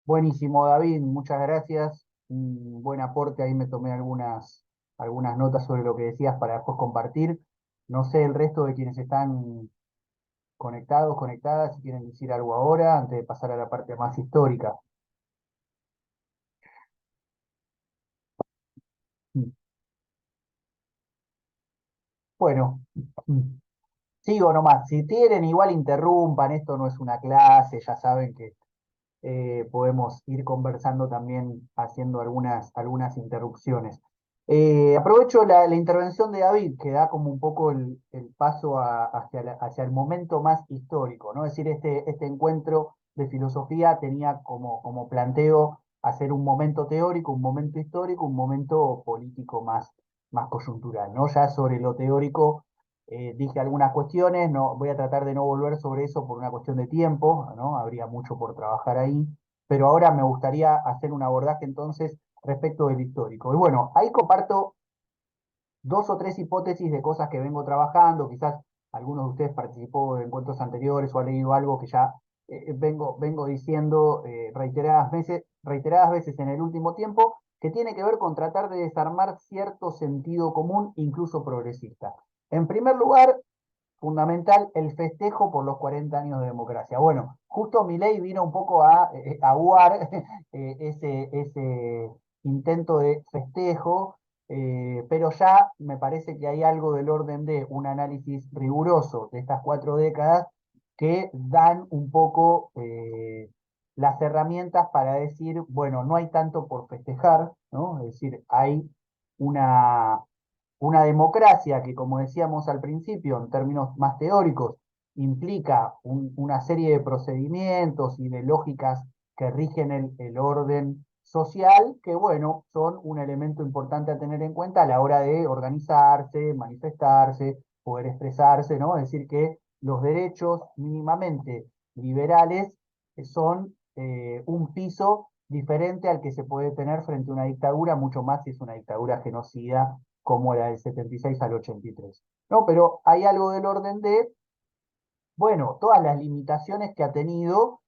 Buenísimo, David, muchas gracias. Un buen aporte, ahí me tomé algunas notas sobre lo que decías para después compartir. No sé el resto de quienes están conectados, conectadas, si quieren decir algo ahora, antes de pasar a la parte más histórica. Bueno, sigo nomás. Si quieren, igual interrumpan, esto no es una clase, ya saben que podemos ir conversando también haciendo algunas interrupciones. Aprovecho la intervención de David, que da como un poco el paso hacia el momento más histórico, ¿no? Es decir, este encuentro de filosofía tenía como planteo hacer un momento teórico, un momento histórico, un momento político más coyuntural, ¿no? Ya sobre lo teórico dije algunas cuestiones, no, voy a tratar de no volver sobre eso por una cuestión de tiempo, ¿no? Habría mucho por trabajar ahí, pero ahora me gustaría hacer un abordaje entonces respecto del histórico. Y bueno, ahí comparto dos o tres hipótesis de cosas que vengo trabajando, quizás algunos de ustedes participó de encuentros anteriores o ha leído algo que ya vengo diciendo reiteradas veces en el último tiempo, que tiene que ver con tratar de desarmar cierto sentido común, incluso progresista. En primer lugar, fundamental, el festejo por los 40 años de democracia. Bueno, justo Milei vino un poco a aguar ese intento de festejo, pero ya me parece que hay algo del orden de un análisis riguroso de estas 4 décadas que dan un poco las herramientas para decir, bueno, no hay tanto por festejar, ¿no? Es decir, hay una una democracia que, como decíamos al principio, en términos más teóricos, implica una serie de procedimientos y de lógicas que rigen el orden social, que, bueno, son un elemento importante a tener en cuenta a la hora de organizarse, manifestarse, poder expresarse, ¿no? Es decir, que los derechos mínimamente liberales son un piso diferente al que se puede tener frente a una dictadura, mucho más si es una dictadura genocida como la del 76 al 83. ¿No? Pero hay algo del orden de, bueno, todas las limitaciones que ha tenido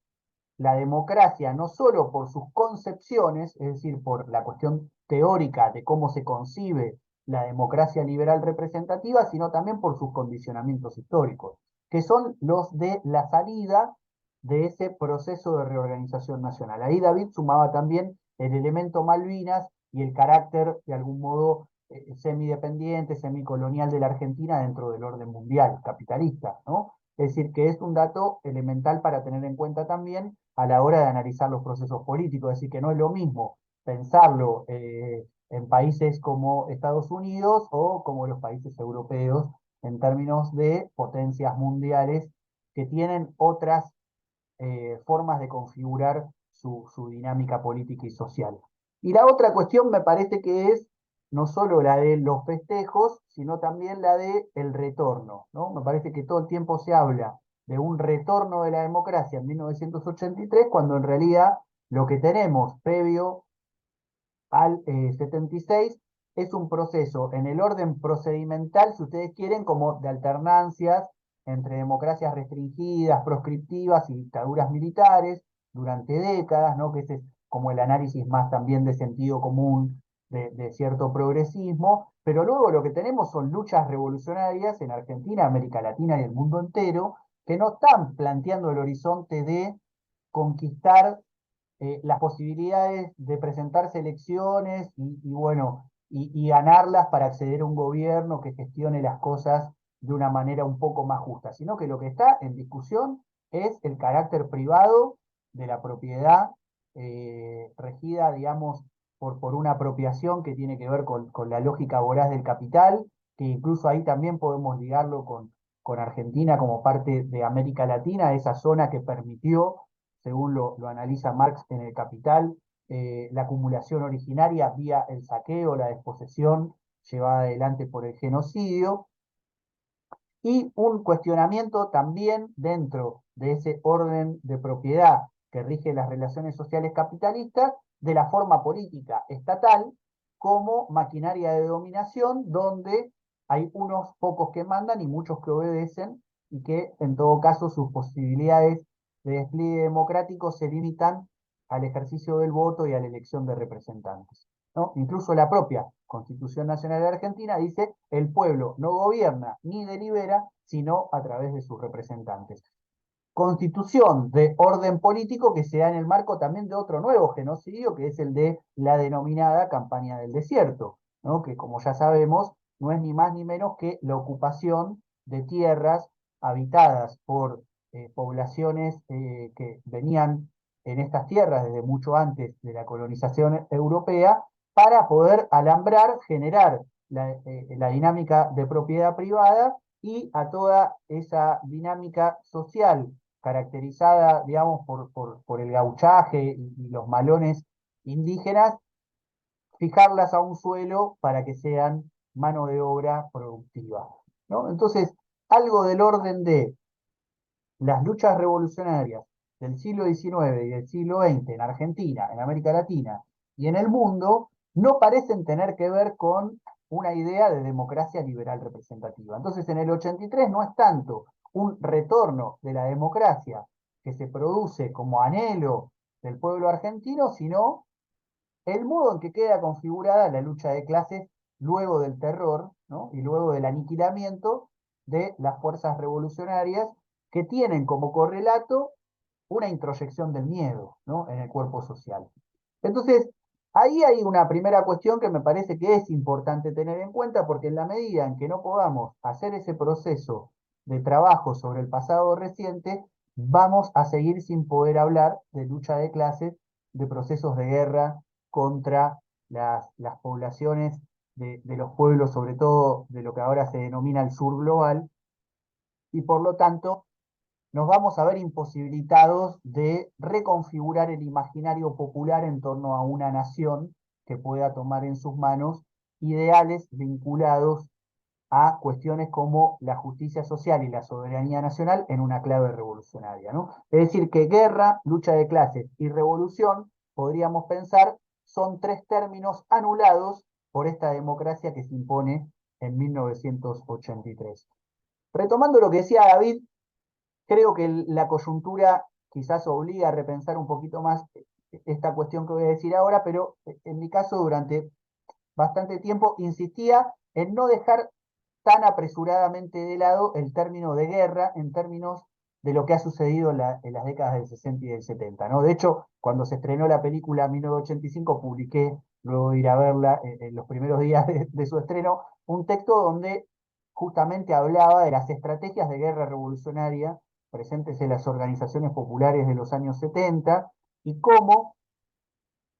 la democracia, no solo por sus concepciones, es decir, por la cuestión teórica de cómo se concibe la democracia liberal representativa, sino también por sus condicionamientos históricos, que son los de la salida de ese proceso de reorganización nacional. Ahí David sumaba también el elemento Malvinas y el carácter, de algún modo, semidependiente, semicolonial de la Argentina dentro del orden mundial capitalista, ¿no? Es decir, que es un dato elemental para tener en cuenta también a la hora de analizar los procesos políticos. Es decir, que no es lo mismo pensarlo en países como Estados Unidos o como los países europeos en términos de potencias mundiales que tienen otras formas de configurar su dinámica política y social. Y la otra cuestión me parece que es no solo la de los festejos, sino también la de el retorno, ¿no? Me parece que todo el tiempo se habla de un retorno de la democracia en 1983, cuando en realidad lo que tenemos previo al 76 es un proceso en el orden procedimental, si ustedes quieren, como de alternancias entre democracias restringidas, proscriptivas y dictaduras militares durante décadas, ¿no? Que ese es como el análisis más también de sentido común de cierto progresismo, pero luego lo que tenemos son luchas revolucionarias en Argentina, América Latina y el mundo entero, que no están planteando el horizonte de conquistar las posibilidades de presentarse elecciones bueno, y ganarlas para acceder a un gobierno que gestione las cosas de una manera un poco más justa, sino que lo que está en discusión es el carácter privado de la propiedad regida, digamos, por una apropiación que tiene que ver con la lógica voraz del capital, que incluso ahí también podemos ligarlo con Argentina como parte de América Latina, esa zona que permitió, según lo analiza Marx en el Capital, la acumulación originaria vía el saqueo, la desposesión llevada adelante por el genocidio, y un cuestionamiento también dentro de ese orden de propiedad que rige las relaciones sociales capitalistas de la forma política estatal como maquinaria de dominación donde hay unos pocos que mandan y muchos que obedecen y que en todo caso sus posibilidades de despliegue democrático se limitan al ejercicio del voto y a la elección de representantes. ¿No? Incluso la propia Constitución Nacional de Argentina dice el pueblo no gobierna ni delibera, sino a través de sus representantes. Constitución de orden político que se da en el marco también de otro nuevo genocidio, que es el de la denominada campaña del desierto, ¿no? Que como ya sabemos, no es ni más ni menos que la ocupación de tierras habitadas por poblaciones que venían en estas tierras desde mucho antes de la colonización europea para poder alambrar, generar la dinámica de propiedad privada y a toda esa dinámica social caracterizada, digamos, por el gauchaje y los malones indígenas, fijarlas a un suelo para que sean mano de obra productiva, ¿no? Entonces, algo del orden de las luchas revolucionarias del siglo XIX y del siglo XX en Argentina, en América Latina y en el mundo, no parecen tener que ver con una idea de democracia liberal representativa. Entonces, en el 83 no es tanto un retorno de la democracia que se produce como anhelo del pueblo argentino, sino el modo en que queda configurada la lucha de clases luego del terror, ¿no? Y luego del aniquilamiento de las fuerzas revolucionarias que tienen como correlato una introyección del miedo, ¿no? En el cuerpo social. Entonces, ahí hay una primera cuestión que me parece que es importante tener en cuenta, porque en la medida en que no podamos hacer ese proceso de trabajo sobre el pasado reciente, vamos a seguir sin poder hablar de lucha de clases, de procesos de guerra contra las poblaciones de los pueblos, sobre todo de lo que ahora se denomina el sur global, y por lo tanto nos vamos a ver imposibilitados de reconfigurar el imaginario popular en torno a una nación que pueda tomar en sus manos ideales vinculados a cuestiones como la justicia social y la soberanía nacional en una clave revolucionaria, ¿no? Es decir, que guerra, lucha de clases y revolución podríamos pensar, son tres términos anulados por esta democracia que se impone en 1983. Retomando lo que decía David, creo que la coyuntura quizás obliga a repensar un poquito más esta cuestión que voy a decir ahora, pero en mi caso durante bastante tiempo insistía en no dejar tan apresuradamente de lado el término de guerra en términos de lo que ha sucedido en las décadas del 60 y del 70, ¿no? De hecho, cuando se estrenó la película 1985, publiqué, luego de ir a verla en los primeros días de su estreno, un texto donde justamente hablaba de las estrategias de guerra revolucionaria presentes en las organizaciones populares de los años 70 y cómo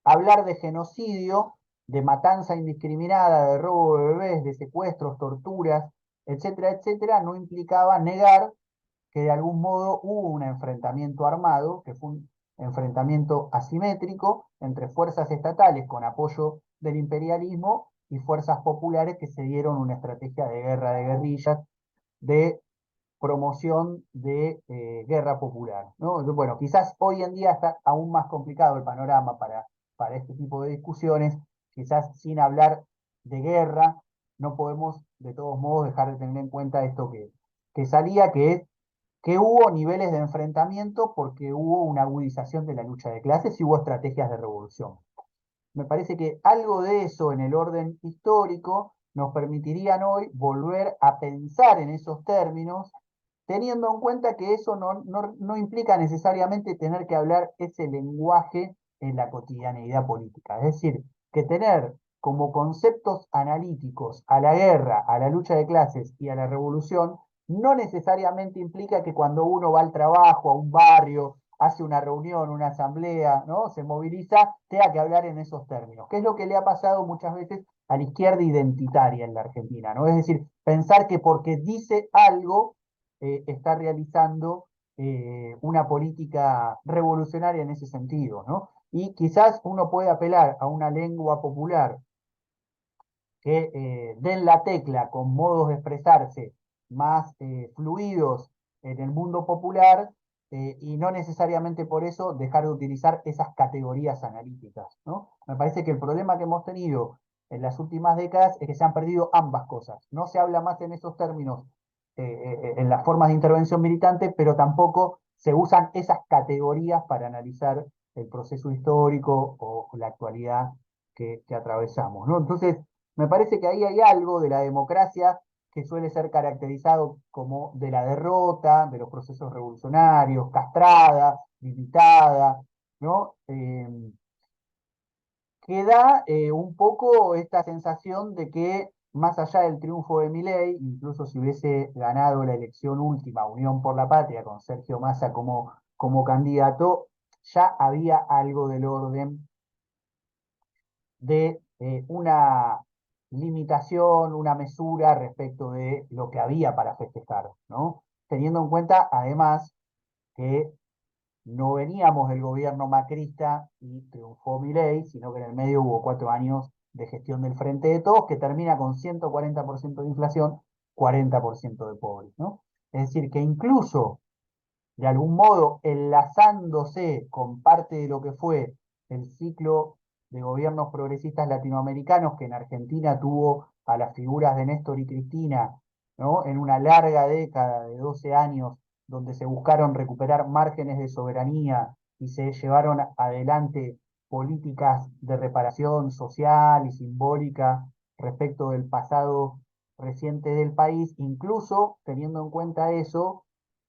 hablar de genocidio, de matanza indiscriminada, de robo de bebés, de secuestros, torturas, etcétera, etcétera, no implicaba negar que de algún modo hubo un enfrentamiento armado, que fue un enfrentamiento asimétrico entre fuerzas estatales con apoyo del imperialismo y fuerzas populares que se dieron una estrategia de guerra de guerrillas, de promoción de guerra popular, ¿no? Bueno, quizás hoy en día está aún más complicado el panorama para este tipo de discusiones, quizás sin hablar de guerra, no podemos de todos modos dejar de tener en cuenta esto que salía, que es que hubo niveles de enfrentamiento porque hubo una agudización de la lucha de clases y hubo estrategias de revolución. Me parece que algo de eso en el orden histórico nos permitirían hoy volver a pensar en esos términos, teniendo en cuenta que eso no implica necesariamente tener que hablar ese lenguaje en la cotidianeidad política. Es decir, que tener como conceptos analíticos a la guerra, a la lucha de clases y a la revolución, no necesariamente implica que cuando uno va al trabajo, a un barrio, hace una reunión, una asamblea, ¿no? Se moviliza, tenga que hablar en esos términos, que es lo que le ha pasado muchas veces a la izquierda identitaria en la Argentina, ¿no? Es decir, pensar que porque dice algo está realizando una política revolucionaria en ese sentido, ¿no? Y quizás uno puede apelar a una lengua popular que den la tecla con modos de expresarse más fluidos en el mundo popular y no necesariamente por eso dejar de utilizar esas categorías analíticas, ¿no? Me parece que el problema que hemos tenido en las últimas décadas es que se han perdido ambas cosas. No se habla más en esos términos en las formas de intervención militante, pero tampoco se usan esas categorías para analizar el proceso histórico o la actualidad que atravesamos, ¿no? Entonces, me parece que ahí hay algo de la democracia que suele ser caracterizado como de la derrota, de los procesos revolucionarios, castrada, limitada, ¿no? Que da un poco esta sensación de que más allá del triunfo de Milei, incluso si hubiese ganado la elección última, Unión por la Patria, con Sergio Massa como candidato, ya había algo del orden de una limitación, una mesura respecto de lo que había para festejar, ¿no? Teniendo en cuenta, además, que no veníamos del gobierno macrista y triunfó Milei, sino que en el medio hubo 4 años de gestión del Frente de Todos, que termina con 140% de inflación, 40% de pobres, ¿no? Es decir, que incluso, de algún modo, enlazándose con parte de lo que fue el ciclo de gobiernos progresistas latinoamericanos, que en Argentina tuvo a las figuras de Néstor y Cristina, ¿no? En una larga década de 12 años, donde se buscaron recuperar márgenes de soberanía y se llevaron adelante políticas de reparación social y simbólica respecto del pasado reciente del país, incluso teniendo en cuenta eso,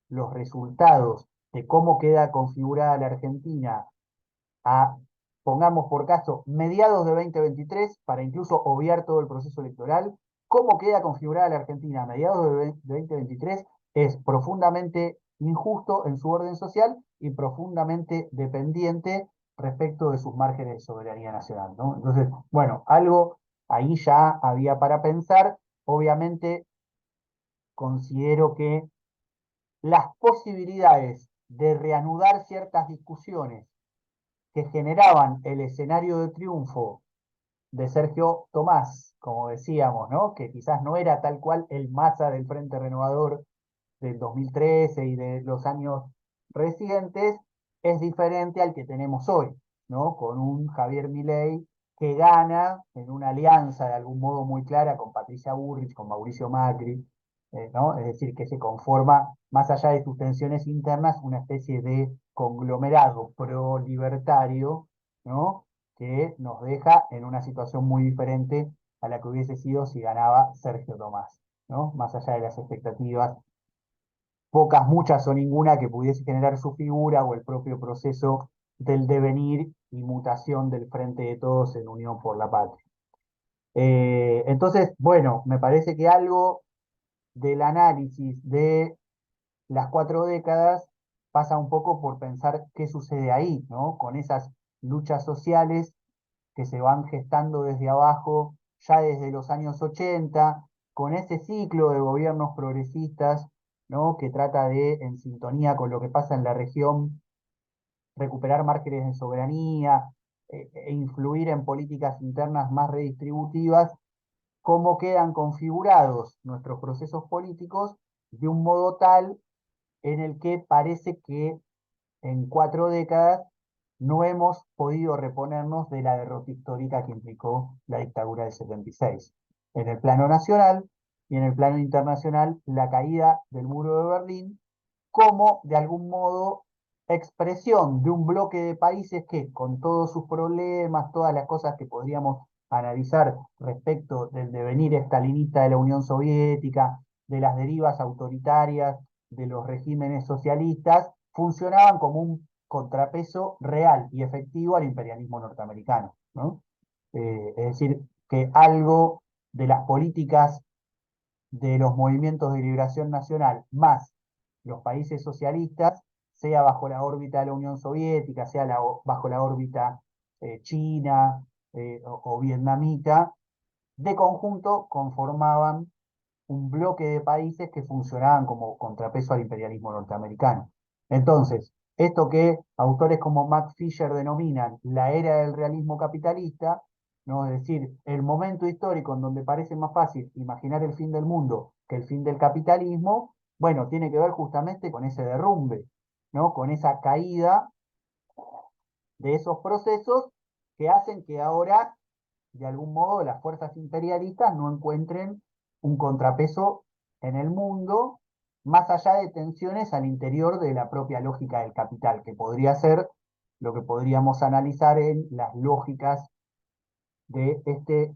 los resultados de cómo queda configurada la Argentina a, pongamos por caso, mediados de 2023, para incluso obviar todo el proceso electoral, cómo queda configurada la Argentina a mediados de 2023 es profundamente injusto en su orden social y profundamente dependiente respecto de sus márgenes de soberanía nacional, ¿no? Entonces, bueno, algo ahí ya había para pensar. Obviamente, considero que las posibilidades de reanudar ciertas discusiones que generaban el escenario de triunfo de Sergio Tomás, como decíamos, ¿no? Que quizás no era tal cual el Massa del Frente Renovador del 2013 y de los años recientes, es diferente al que tenemos hoy. ¿no? Con un Javier Milei que gana en una alianza de algún modo muy clara con Patricia Bullrich, con Mauricio Macri, ¿no? Es decir, que se conforma, más allá de sus tensiones internas, una especie de conglomerado pro-libertario, ¿no? Que nos deja en una situación muy diferente a la que hubiese sido si ganaba Sergio Tomás, ¿no? Más allá de las expectativas, pocas, muchas o ninguna que pudiese generar su figura o el propio proceso del devenir y mutación del Frente de Todos en Unión por la Patria. Entonces, bueno, me parece que algo del análisis de las 4 décadas pasa un poco por pensar qué sucede ahí, ¿no? Con esas luchas sociales que se van gestando desde abajo, ya desde los años 80, con ese ciclo de gobiernos progresistas, ¿no? Que trata de, en sintonía con lo que pasa en la región, recuperar márgenes de soberanía e influir en políticas internas más redistributivas, cómo quedan configurados nuestros procesos políticos de un modo tal en el que parece que en 4 décadas no hemos podido reponernos de la derrota histórica que implicó la dictadura del 76. En el plano nacional y en el plano internacional, la caída del muro de Berlín como, de algún modo, expresión de un bloque de países que, con todos sus problemas, todas las cosas que podríamos analizar respecto del devenir estalinista de la Unión Soviética, de las derivas autoritarias de los regímenes socialistas, funcionaban como un contrapeso real y efectivo al imperialismo norteamericano, ¿no? Es decir, que algo de las políticas de los movimientos de liberación nacional, más los países socialistas, sea bajo la órbita de la Unión Soviética, sea bajo la órbita china o vietnamita, de conjunto conformaban un bloque de países que funcionaban como contrapeso al imperialismo norteamericano. Entonces, esto que autores como Max Fisher denominan la era del realismo capitalista, ¿no? Es decir, el momento histórico en donde parece más fácil imaginar el fin del mundo que el fin del capitalismo, bueno, tiene que ver justamente con ese derrumbe, ¿no? Con esa caída de esos procesos que hacen que ahora, de algún modo, las fuerzas imperialistas no encuentren un contrapeso en el mundo, más allá de tensiones al interior de la propia lógica del capital, que podría ser lo que podríamos analizar en las lógicas de este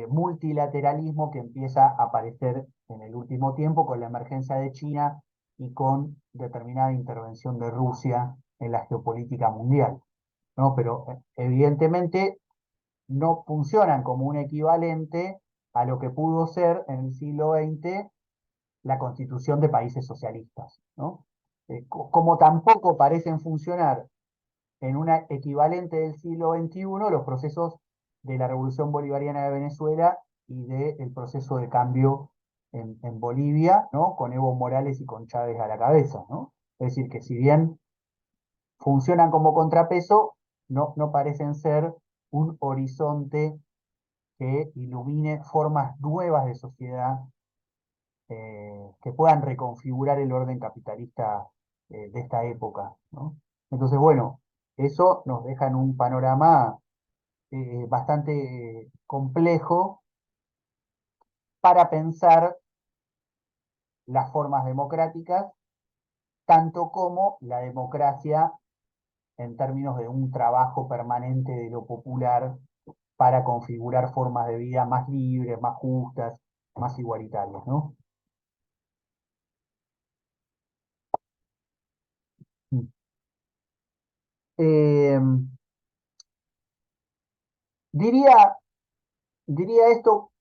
multilateralismo que empieza a aparecer en el último tiempo con la emergencia de China y con determinada intervención de Rusia en la geopolítica mundial, ¿no? Pero evidentemente no funcionan como un equivalente a lo que pudo ser en el siglo XX la constitución de países socialistas, ¿no? Como tampoco parecen funcionar en una equivalente del siglo XXI los procesos de la Revolución Bolivariana de Venezuela y del proceso de cambio en Bolivia, ¿no? Con Evo Morales y con Chávez a la cabeza, ¿no? Es decir, que si bien funcionan como contrapeso, no parecen ser un horizonte que ilumine formas nuevas de sociedad que puedan reconfigurar el orden capitalista de esta época, ¿no? Entonces, bueno, eso nos deja en un panorama bastante complejo para pensar las formas democráticas, tanto como la democracia en términos de un trabajo permanente de lo popular para configurar formas de vida más libres, más justas, más igualitarias, ¿no? Eh, diría, diría esto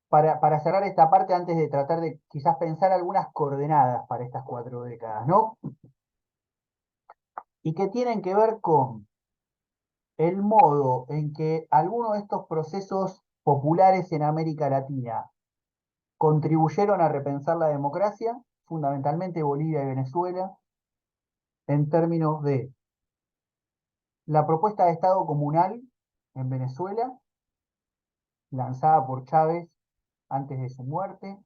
para cerrar esta parte antes de tratar de quizás pensar algunas coordenadas para estas 4 décadas, ¿no? Y que tienen que ver con el modo en que algunos de estos procesos populares en América Latina contribuyeron a repensar la democracia, fundamentalmente Bolivia y Venezuela, en términos de la propuesta de Estado comunal en Venezuela, lanzada por Chávez antes de su muerte,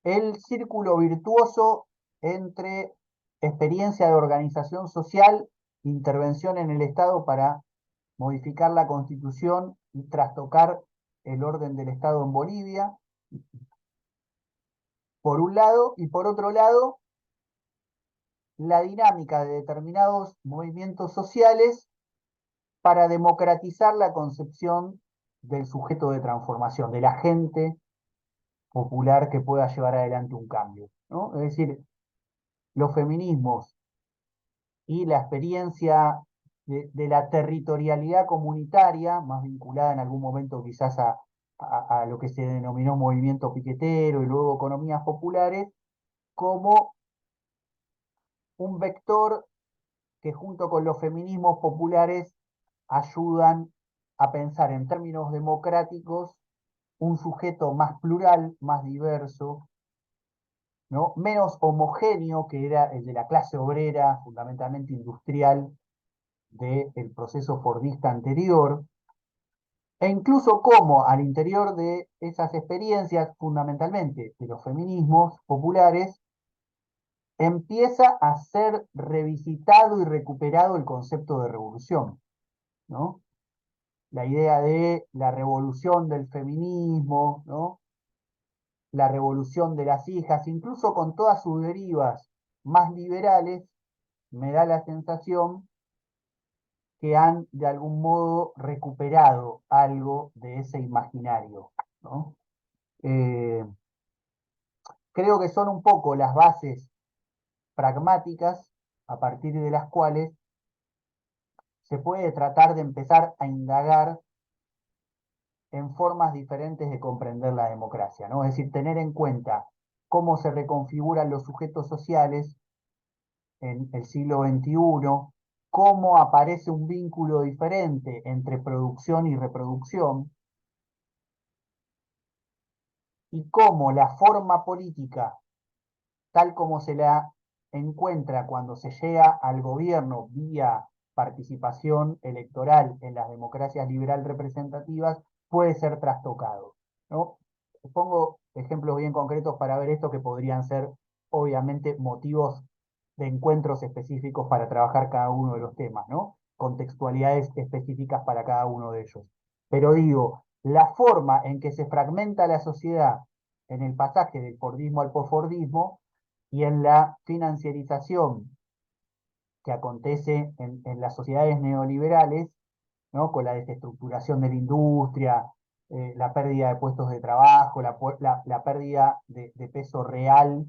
el círculo virtuoso entre experiencia de organización social intervención en el Estado para modificar la Constitución y trastocar el orden del Estado en Bolivia, por un lado, y por otro lado, la dinámica de determinados movimientos sociales para democratizar la concepción del sujeto de transformación, del agente popular que pueda llevar adelante un cambio, ¿no? Es decir, los feminismos y la experiencia de la territorialidad comunitaria, más vinculada en algún momento quizás a lo que se denominó movimiento piquetero y luego economías populares, como un vector que junto con los feminismos populares ayudan a pensar en términos democráticos un sujeto más plural, más diverso, ¿no? Menos homogéneo que era el de la clase obrera, fundamentalmente industrial, del proceso fordista anterior, e incluso cómo al interior de esas experiencias, fundamentalmente de los feminismos populares, empieza a ser revisitado y recuperado el concepto de revolución, ¿no? La idea de la revolución del feminismo, ¿no? La revolución de las hijas, incluso con todas sus derivas más liberales, me da la sensación que han de algún modo recuperado algo de ese imaginario, ¿no? Eh, Creo que son un poco las bases pragmáticas a partir de las cuales se puede tratar de empezar a indagar en formas diferentes de comprender la democracia, ¿no? Es decir, tener en cuenta cómo se reconfiguran los sujetos sociales en el siglo XXI, cómo aparece un vínculo diferente entre producción y reproducción, y cómo la forma política, tal como se la encuentra cuando se llega al gobierno vía participación electoral en las democracias liberal representativas, puede ser trastocado, ¿no? Pongo ejemplos bien concretos para ver esto que podrían ser, obviamente, motivos de encuentros específicos para trabajar cada uno de los temas, ¿no? Contextualidades específicas para cada uno de ellos. Pero digo, la forma en que se fragmenta la sociedad en el pasaje del fordismo al posfordismo y en la financiarización que acontece en las sociedades neoliberales, ¿no? Con la desestructuración de la industria, la pérdida de puestos de trabajo, la pérdida de peso real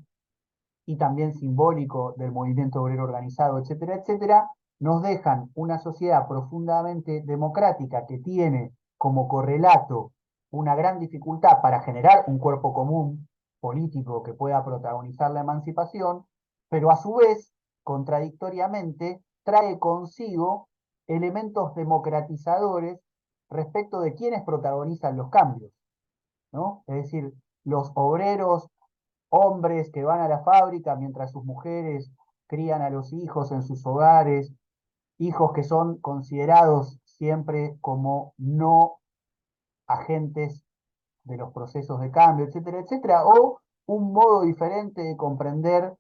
y también simbólico del movimiento obrero organizado, etcétera, etcétera, nos dejan una sociedad profundamente democrática que tiene como correlato una gran dificultad para generar un cuerpo común político que pueda protagonizar la emancipación, pero a su vez, contradictoriamente, trae consigo elementos democratizadores respecto de quienes protagonizan los cambios, ¿no? Es decir, los obreros hombres que van a la fábrica mientras sus mujeres crían a los hijos en sus hogares, hijos que son considerados siempre como no agentes de los procesos de cambio, etcétera, etcétera, o un modo diferente de comprender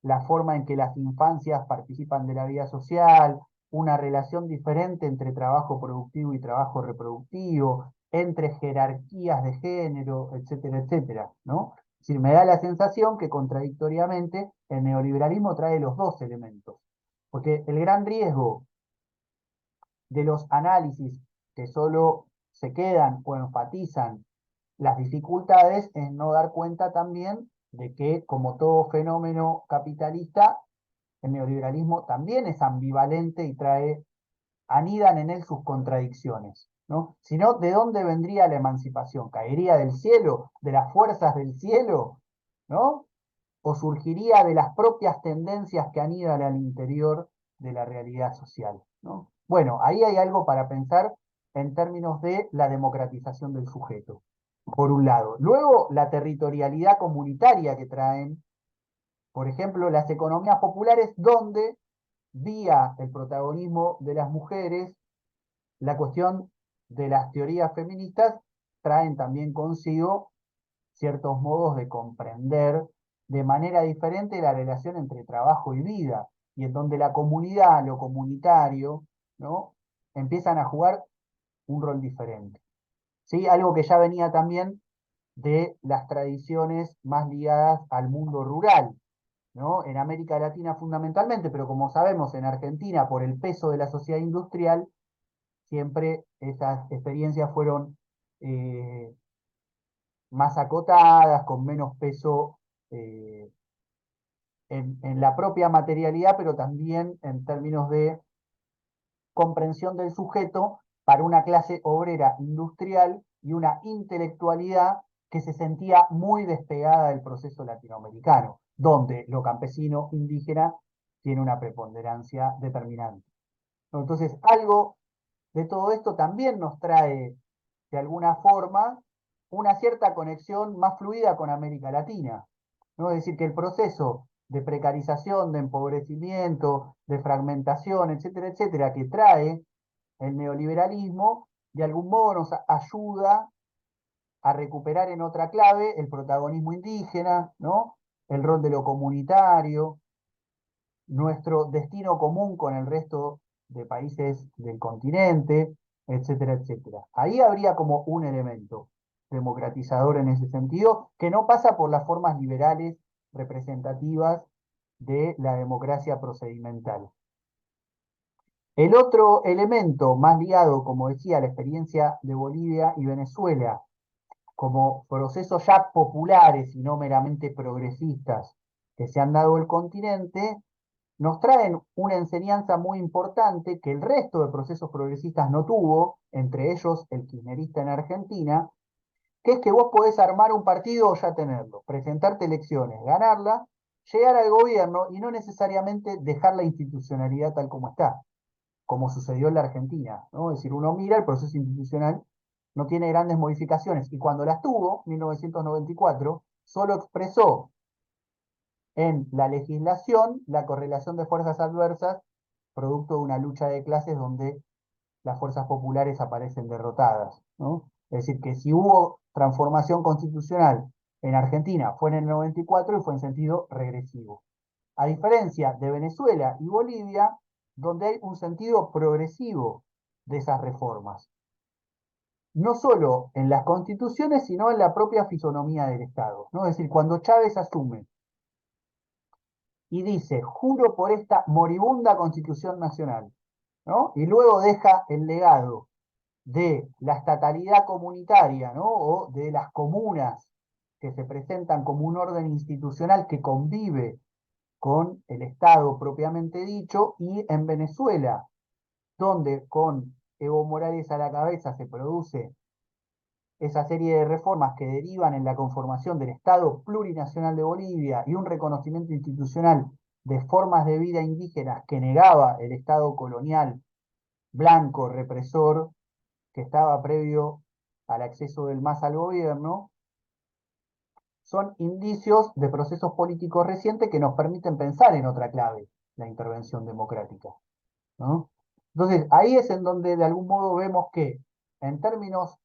la forma en que las infancias participan de la vida social, una relación diferente entre trabajo productivo y trabajo reproductivo, entre jerarquías de género, etcétera, etcétera, ¿no? Es decir, me da la sensación que contradictoriamente el neoliberalismo trae los dos elementos, porque el gran riesgo de los análisis que solo se quedan o enfatizan las dificultades es no dar cuenta también de que, como todo fenómeno capitalista, el neoliberalismo también es ambivalente y anidan en él sus contradicciones, ¿no? Si no, ¿de dónde vendría la emancipación? ¿Caería del cielo, de las fuerzas del cielo, ¿no? ¿O surgiría de las propias tendencias que anidan al interior de la realidad social, ¿no? Bueno, ahí hay algo para pensar en términos de la democratización del sujeto, por un lado. Luego, la territorialidad comunitaria que traen, por ejemplo, las economías populares, donde, vía el protagonismo de las mujeres, la cuestión de las teorías feministas traen también consigo ciertos modos de comprender de manera diferente la relación entre trabajo y vida, y en donde la comunidad, lo comunitario, ¿no? Empiezan a jugar un rol diferente. ¿Sí? Algo que ya venía también de las tradiciones más ligadas al mundo rural, ¿no? En América Latina fundamentalmente, pero como sabemos en Argentina, por el peso de la sociedad industrial, siempre esas experiencias fueron eh, más acotadas, con menos peso eh, en la propia materialidad, pero también en términos de comprensión del sujeto para una clase obrera industrial y una intelectualidad que se sentía muy despegada del proceso latinoamericano, donde lo campesino indígena tiene una preponderancia determinante. Entonces, algo de todo esto también nos trae, de alguna forma, una cierta conexión más fluida con América Latina, ¿no? Es decir, que el proceso de precarización, de empobrecimiento, de fragmentación, etcétera, etcétera, que trae el neoliberalismo, de algún modo nos ayuda a recuperar en otra clave el protagonismo indígena, ¿no? El rol de lo comunitario, nuestro destino común con el resto de países del continente, etcétera, etcétera. Ahí habría como un elemento democratizador en ese sentido, que no pasa por las formas liberales representativas de la democracia procedimental. El otro elemento más ligado, como decía, a la experiencia de Bolivia y Venezuela, como procesos ya populares y no meramente progresistas que se han dado el continente, nos traen una enseñanza muy importante que el resto de procesos progresistas no tuvo, entre ellos el kirchnerista en Argentina, que es que vos podés armar un partido o ya tenerlo, presentarte elecciones, ganarla, llegar al gobierno y no necesariamente dejar la institucionalidad tal como está, como sucedió en la Argentina, ¿no? Es decir, uno mira el proceso institucional, no tiene grandes modificaciones, y cuando las tuvo, 1994, solo expresó en la legislación la correlación de fuerzas adversas, producto de una lucha de clases donde las fuerzas populares aparecen derrotadas, ¿no? Es decir, que si hubo transformación constitucional en Argentina fue en el 94 y fue en sentido regresivo. A diferencia de Venezuela y Bolivia, donde hay un sentido progresivo de esas reformas. No solo en las constituciones, sino en la propia fisonomía del Estado, ¿no? Es decir, cuando Chávez asume y dice, juro por esta moribunda Constitución Nacional, ¿no? Y luego deja el legado de la estatalidad comunitaria, ¿no? O de las comunas que se presentan como un orden institucional que convive con el Estado propiamente dicho, y en Venezuela, donde con Evo Morales a la cabeza se produce esa serie de reformas que derivan en la conformación del Estado plurinacional de Bolivia y un reconocimiento institucional de formas de vida indígenas que negaba el Estado colonial blanco, represor, que estaba previo al acceso del MAS al gobierno, son indicios de procesos políticos recientes que nos permiten pensar en otra clave, la intervención democrática, ¿no? Entonces, ahí es en donde de algún modo vemos que, en términos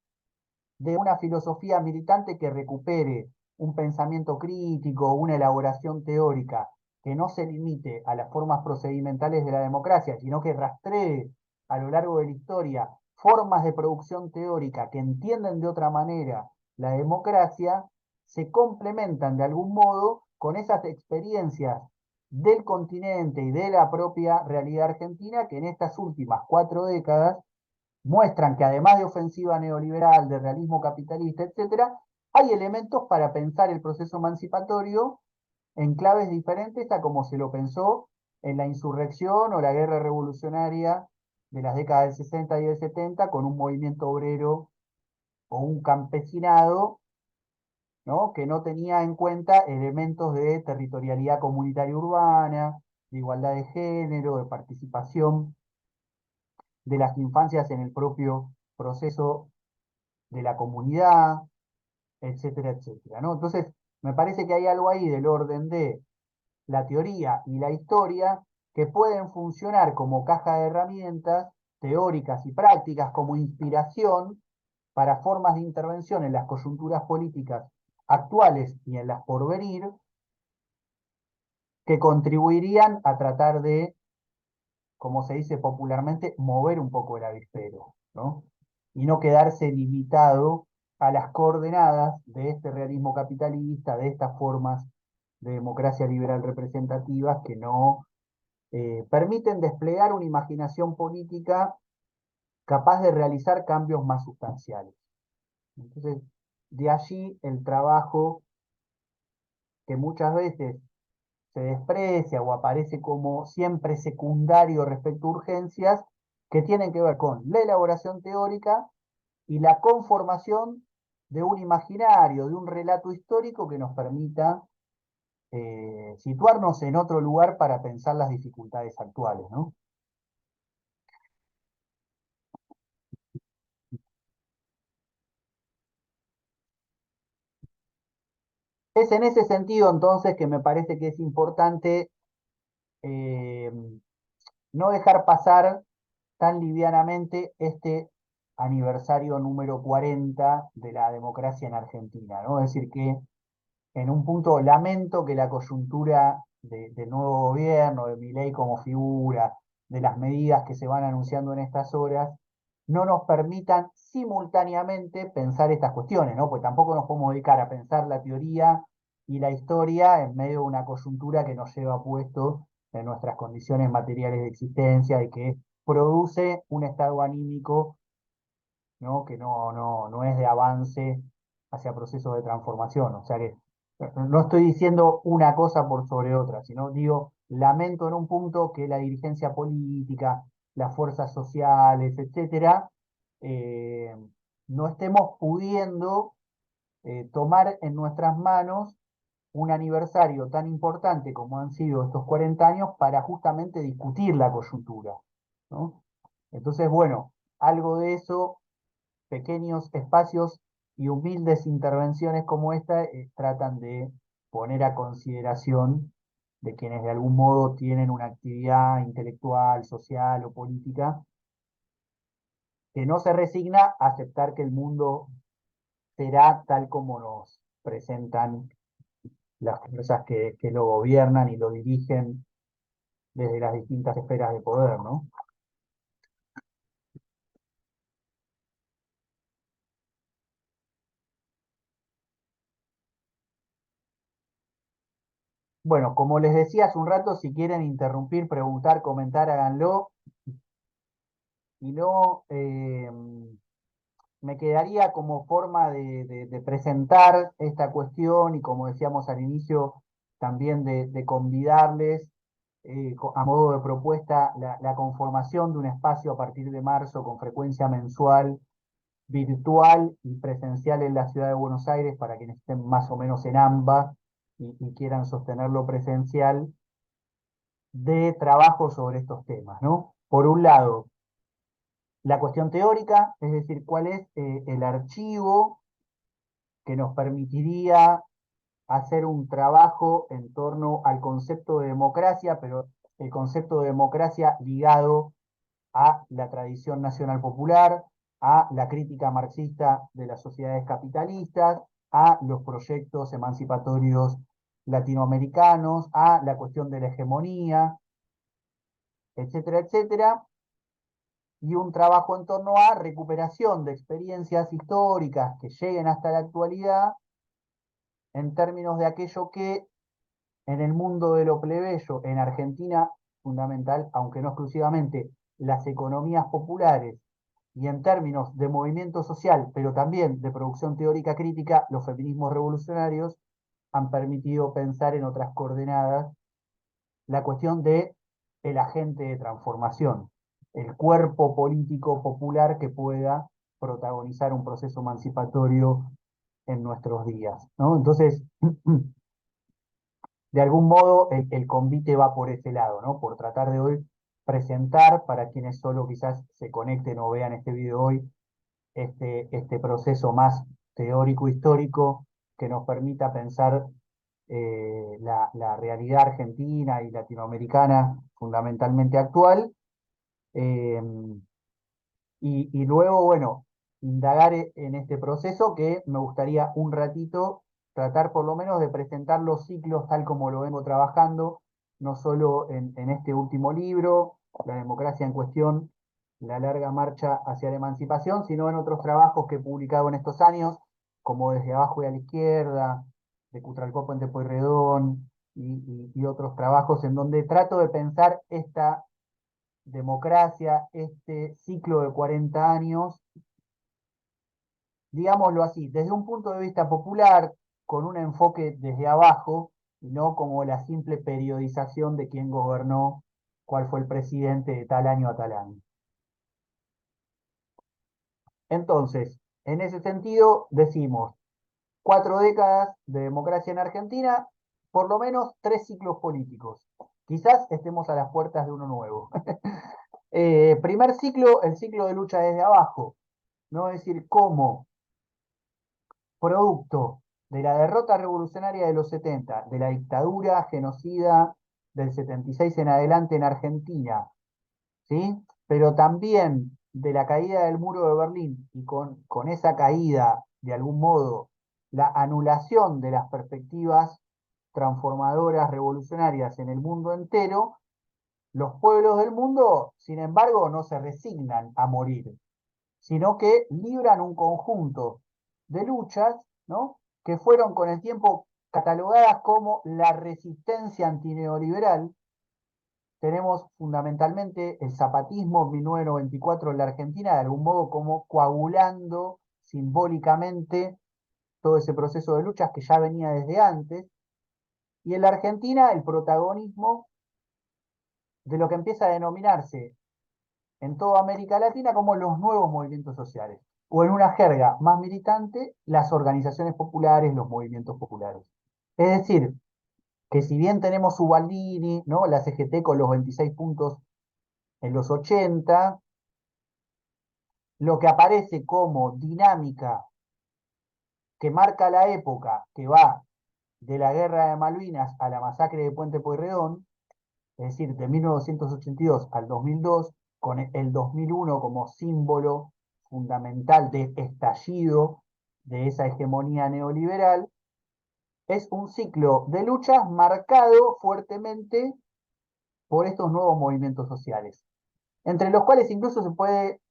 de una filosofía militante que recupere un pensamiento crítico, una elaboración teórica que no se limite a las formas procedimentales de la democracia, sino que rastree a lo largo de la historia formas de producción teórica que entienden de otra manera la democracia, se complementan de algún modo con esas experiencias del continente y de la propia realidad argentina que en estas últimas 4 décadas muestran que además de ofensiva neoliberal, de realismo capitalista, etcétera, hay elementos para pensar el proceso emancipatorio en claves diferentes a como se lo pensó en la insurrección o la guerra revolucionaria de las décadas del 60 y del 70 con un movimiento obrero o un campesinado, ¿no? Que no tenía en cuenta elementos de territorialidad comunitaria urbana, de igualdad de género, de participación de las infancias en el propio proceso de la comunidad, etcétera, etcétera, ¿no? Entonces, me parece que hay algo ahí del orden de la teoría y la historia que pueden funcionar como caja de herramientas teóricas y prácticas, como inspiración para formas de intervención en las coyunturas políticas actuales y en las por venir, que contribuirían a tratar de, como se dice popularmente, mover un poco el avispero, ¿no? Y no quedarse limitado a las coordenadas de este realismo capitalista, de estas formas de democracia liberal representativas que no permiten desplegar una imaginación política capaz de realizar cambios más sustanciales. Entonces, de allí el trabajo que muchas veces se desprecia o aparece como siempre secundario respecto a urgencias que tienen que ver con la elaboración teórica y la conformación de un imaginario, de un relato histórico que nos permita situarnos en otro lugar para pensar las dificultades actuales, ¿no? Es en ese sentido entonces que me parece que es importante eh, no dejar pasar tan livianamente este aniversario número 40 de la democracia en Argentina, ¿no? Es decir, que en un punto lamento que la coyuntura del nuevo gobierno, de Milei como figura, de las medidas que se van anunciando en estas horas, no nos permitan simultáneamente pensar estas cuestiones, ¿no? Pues tampoco nos podemos dedicar a pensar la teoría y la historia en medio de una coyuntura que nos lleva puesto en nuestras condiciones materiales de existencia y que produce un estado anímico, ¿no? Que no es de avance hacia procesos de transformación. O sea que no estoy diciendo una cosa por sobre otra, sino digo, lamento en un punto que la dirigencia política, las fuerzas sociales, etcétera, eh, no estemos pudiendo tomar en nuestras manos un aniversario tan importante como han sido estos 40 años para justamente discutir la coyuntura, ¿no? Entonces, bueno, algo de eso, pequeños espacios y humildes intervenciones como esta tratan de poner a consideración de quienes de algún modo tienen una actividad intelectual, social o política que no se resigna a aceptar que el mundo será tal como nos presentan las fuerzas que lo gobiernan y lo dirigen desde las distintas esferas de poder, ¿no? Bueno, como les decía hace un rato, si quieren interrumpir, preguntar, comentar, háganlo. Y no, me quedaría como forma de presentar esta cuestión y como decíamos al inicio, también de convidarles a modo de propuesta la conformación de un espacio a partir de marzo con frecuencia mensual, virtual y presencial en la ciudad de Buenos Aires para quienes estén más o menos en ambas y quieran sostenerlo presencial, de trabajo sobre estos temas, ¿no? Por un lado, la cuestión teórica, es decir, cuál es el archivo que nos permitiría hacer un trabajo en torno al concepto de democracia, pero el concepto de democracia ligado a la tradición nacional popular, a la crítica marxista de las sociedades capitalistas, a los proyectos emancipatorios latinoamericanos, a la cuestión de la hegemonía, etcétera, etcétera, y un trabajo en torno a recuperación de experiencias históricas que lleguen hasta la actualidad en términos de aquello que en el mundo de lo plebeyo, en Argentina, fundamental, aunque no exclusivamente, las economías populares y en términos de movimiento social, pero también de producción teórica crítica, los feminismos revolucionarios han permitido pensar en otras coordenadas la cuestión de el agente de transformación, el cuerpo político popular que pueda protagonizar un proceso emancipatorio en nuestros días, ¿no? Entonces, de algún modo el convite va por ese lado, ¿no? Por tratar de hoy presentar para quienes solo quizás se conecten o vean este video hoy, este proceso más teórico histórico que nos permita pensar la realidad argentina y latinoamericana fundamentalmente actual, eh, y luego, bueno, indagar en este proceso que me gustaría un ratito tratar por lo menos de presentar los ciclos tal como lo vengo trabajando, no solo en este último libro, La democracia en cuestión, la larga marcha hacia la emancipación, sino en otros trabajos que he publicado en estos años, como Desde abajo y a la izquierda, de Cutralcó, Puente Pueyrredón, y otros trabajos en donde trato de pensar esta democracia, este ciclo de 40 años, digámoslo así, desde un punto de vista popular, con un enfoque desde abajo, y no como la simple periodización de quién gobernó, cuál fue el presidente de tal año a tal año. Entonces, en ese sentido, decimos, 4 décadas de democracia en Argentina, por lo menos 3 ciclos políticos. Quizás estemos a las puertas de uno nuevo. Primer ciclo, el ciclo de lucha desde abajo, ¿no? Es decir, cómo producto de la derrota revolucionaria de los 70, de la dictadura genocida del 76 en adelante en Argentina, ¿sí? Pero también de la caída del muro de Berlín y con esa caída, de algún modo, la anulación de las perspectivas transformadoras revolucionarias en el mundo entero, los pueblos del mundo, sin embargo, no se resignan a morir, sino que libran un conjunto de luchas, ¿no? Que fueron con el tiempo catalogadas como la resistencia antineoliberal. Tenemos fundamentalmente el zapatismo en 1994 en la Argentina, de algún modo como coagulando simbólicamente todo ese proceso de luchas que ya venía desde antes, y en la Argentina el protagonismo de lo que empieza a denominarse en toda América Latina como los nuevos movimientos sociales, o en una jerga más militante, las organizaciones populares, los movimientos populares. Es decir, que si bien tenemos Ubaldini, ¿no? La CGT con los 26 puntos en los 80, lo que aparece como dinámica que marca la época, que va de la guerra de Malvinas a la masacre de Puente Pueyrredón, es decir, de 1982 al 2002, con el 2001 como símbolo fundamental de estallido de esa hegemonía neoliberal, es un ciclo de luchas marcado fuertemente por estos nuevos movimientos sociales, entre los cuales incluso se puede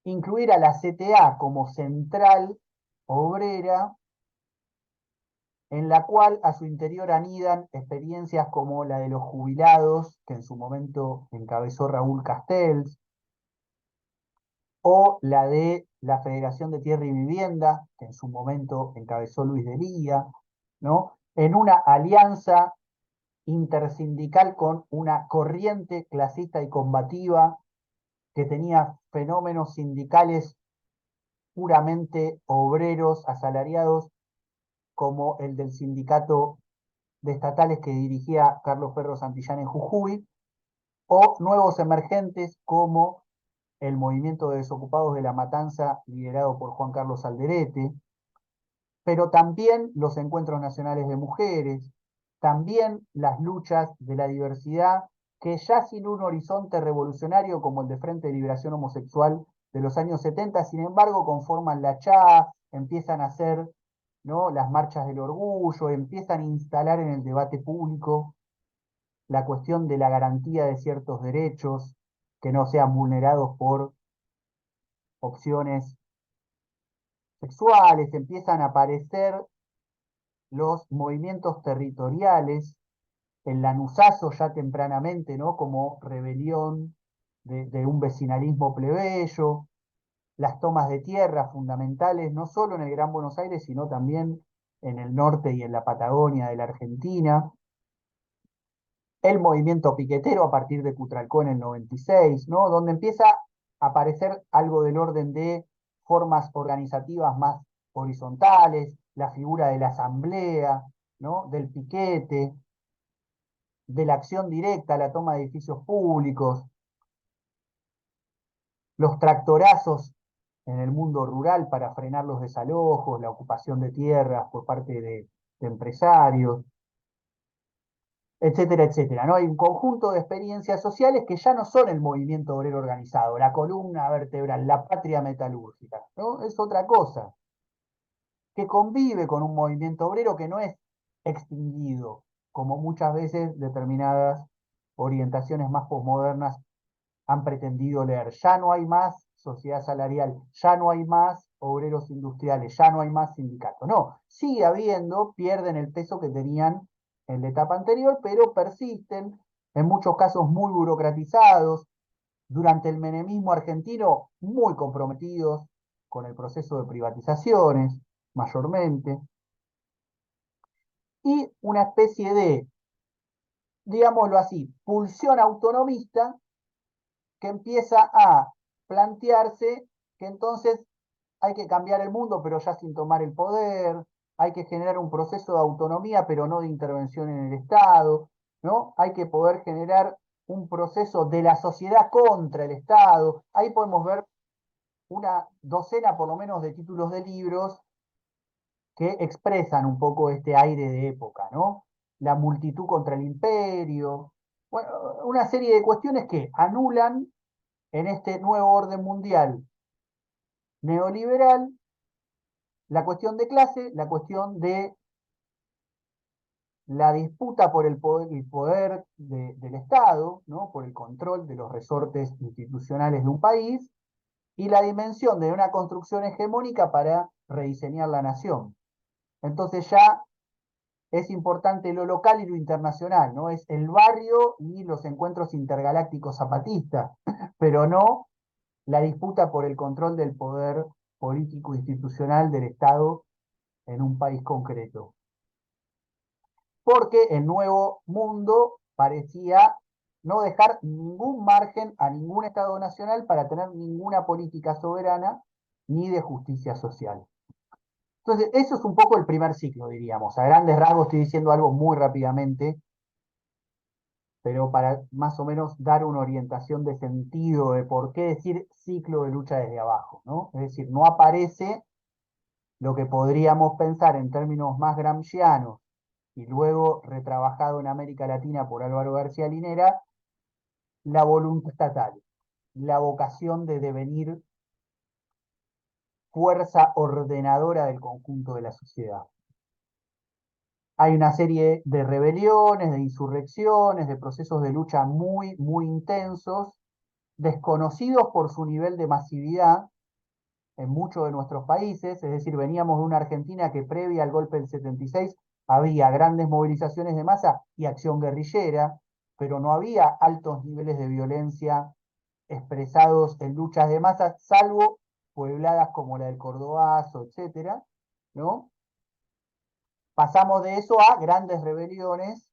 incluir a la CTA como central obrera, en la cual a su interior anidan experiencias como la de los jubilados, que en su momento encabezó Raúl Castells, o la de la Federación de Tierra y Vivienda, que en su momento encabezó Luis de Lía, ¿no? En una alianza intersindical con una corriente clasista y combativa que tenía fenómenos sindicales puramente obreros, asalariados, como el del sindicato de estatales que dirigía Carlos Ferro Santillán en Jujuy, o nuevos emergentes como el movimiento de desocupados de La Matanza, liderado por Juan Carlos Alderete, pero también los encuentros nacionales de mujeres, también las luchas de la diversidad, que ya sin un horizonte revolucionario como el de Frente de Liberación Homosexual de los años 70, sin embargo, conforman la CHA, empiezan a hacer, ¿no? Las marchas del orgullo, empiezan a instalar en el debate público la cuestión de la garantía de ciertos derechos que no sean vulnerados por opciones sexuales, empiezan a aparecer los movimientos territoriales, el lanuzazo ya tempranamente, ¿no? Como rebelión de un vecinalismo plebeyo, las tomas de tierra fundamentales, no solo en el Gran Buenos Aires, sino también en el norte y en la Patagonia de la Argentina, el movimiento piquetero a partir de Cutralcó en el 96, ¿no? Donde empieza a aparecer algo del orden de formas organizativas más horizontales, la figura de la asamblea, ¿no? Del piquete, de la acción directa, la toma de edificios públicos, los tractorazos en el mundo rural para frenar los desalojos, la ocupación de tierras por parte de empresarios, etcétera, etcétera, ¿no? Hay un conjunto de experiencias sociales que ya no son el movimiento obrero organizado, la columna vertebral, la patria metalúrgica, ¿no? Es otra cosa, que convive con un movimiento obrero que no es extinguido, como muchas veces determinadas orientaciones más posmodernas han pretendido leer. Ya no hay más sociedad salarial, ya no hay más obreros industriales, ya no hay más sindicatos. No, sigue habiendo, pierden el peso que tenían en la etapa anterior, pero persisten, en muchos casos muy burocratizados, durante el menemismo argentino muy comprometidos con el proceso de privatizaciones, mayormente, y una especie de, digámoslo así, pulsión autonomista que empieza a plantearse que entonces hay que cambiar el mundo, pero ya sin tomar el poder, hay que generar un proceso de autonomía, pero no de intervención en el Estado, ¿no? Hay que poder generar un proceso de la sociedad contra el Estado. Ahí podemos ver una docena por lo menos de títulos de libros que expresan un poco este aire de época, ¿no? La multitud contra el imperio, bueno, una serie de cuestiones que anulan en este nuevo orden mundial neoliberal la cuestión de clase, la cuestión de la disputa por el poder del Estado, ¿no? Por el control de los resortes institucionales de un país, y la dimensión de una construcción hegemónica para rediseñar la nación. Entonces ya es importante lo local y lo internacional, ¿no? Es el barrio y los encuentros intergalácticos zapatistas, pero no la disputa por el control del poder político institucional del Estado en un país concreto. Porque el nuevo mundo parecía no dejar ningún margen a ningún Estado nacional para tener ninguna política soberana ni de justicia social. Entonces, eso es un poco el primer ciclo, diríamos. A grandes rasgos estoy diciendo algo muy rápidamente, pero para más o menos dar una orientación de sentido de por qué decir ciclo de lucha desde abajo, ¿no? Es decir, no aparece lo que podríamos pensar en términos más gramscianos y luego retrabajado en América Latina por Álvaro García Linera, la voluntad estatal, la vocación de devenir fuerza ordenadora del conjunto de la sociedad. Hay una serie de rebeliones, de insurrecciones, de procesos de lucha muy, muy intensos, desconocidos por su nivel de masividad en muchos de nuestros países, es decir, veníamos de una Argentina que previa al golpe del 76 había grandes movilizaciones de masa y acción guerrillera, pero no había altos niveles de violencia expresados en luchas de masa, salvo puebladas como la del Cordobazo, etcétera, ¿no? Pasamos de eso a grandes rebeliones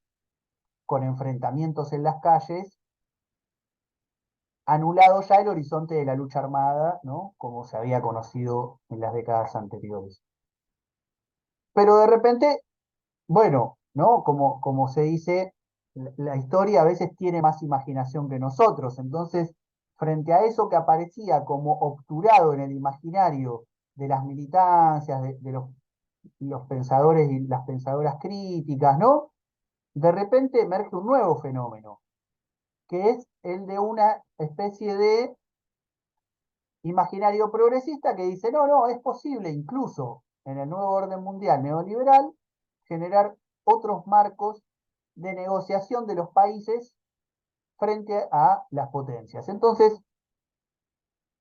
con enfrentamientos en las calles, anulado ya el horizonte de la lucha armada, ¿no? Como se había conocido en las décadas anteriores. Pero de repente, bueno, ¿no? Como se dice, la historia a veces tiene más imaginación que nosotros. Entonces, frente a eso que aparecía como obturado en el imaginario de las militancias, de los pensadores y las pensadoras críticas, ¿no? De repente emerge un nuevo fenómeno, que es el de una especie de imaginario progresista que dice, no, no, es posible incluso en el nuevo orden mundial neoliberal generar otros marcos de negociación de los países frente a las potencias. Entonces,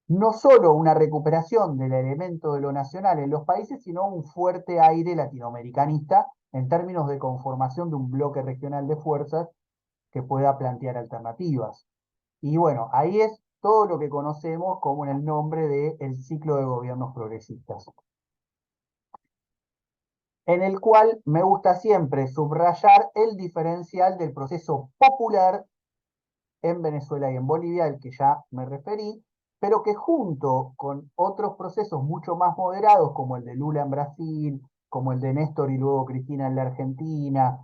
no solo una recuperación del elemento de lo nacional en los países, sino un fuerte aire latinoamericanista en términos de conformación de un bloque regional de fuerzas que pueda plantear alternativas. Y bueno, ahí es todo lo que conocemos como en el nombre de el ciclo de gobiernos progresistas, en el cual me gusta siempre subrayar el diferencial del proceso popular en Venezuela y en Bolivia, al que ya me referí, pero que junto con otros procesos mucho más moderados, como el de Lula en Brasil, como el de Néstor y luego Cristina en la Argentina,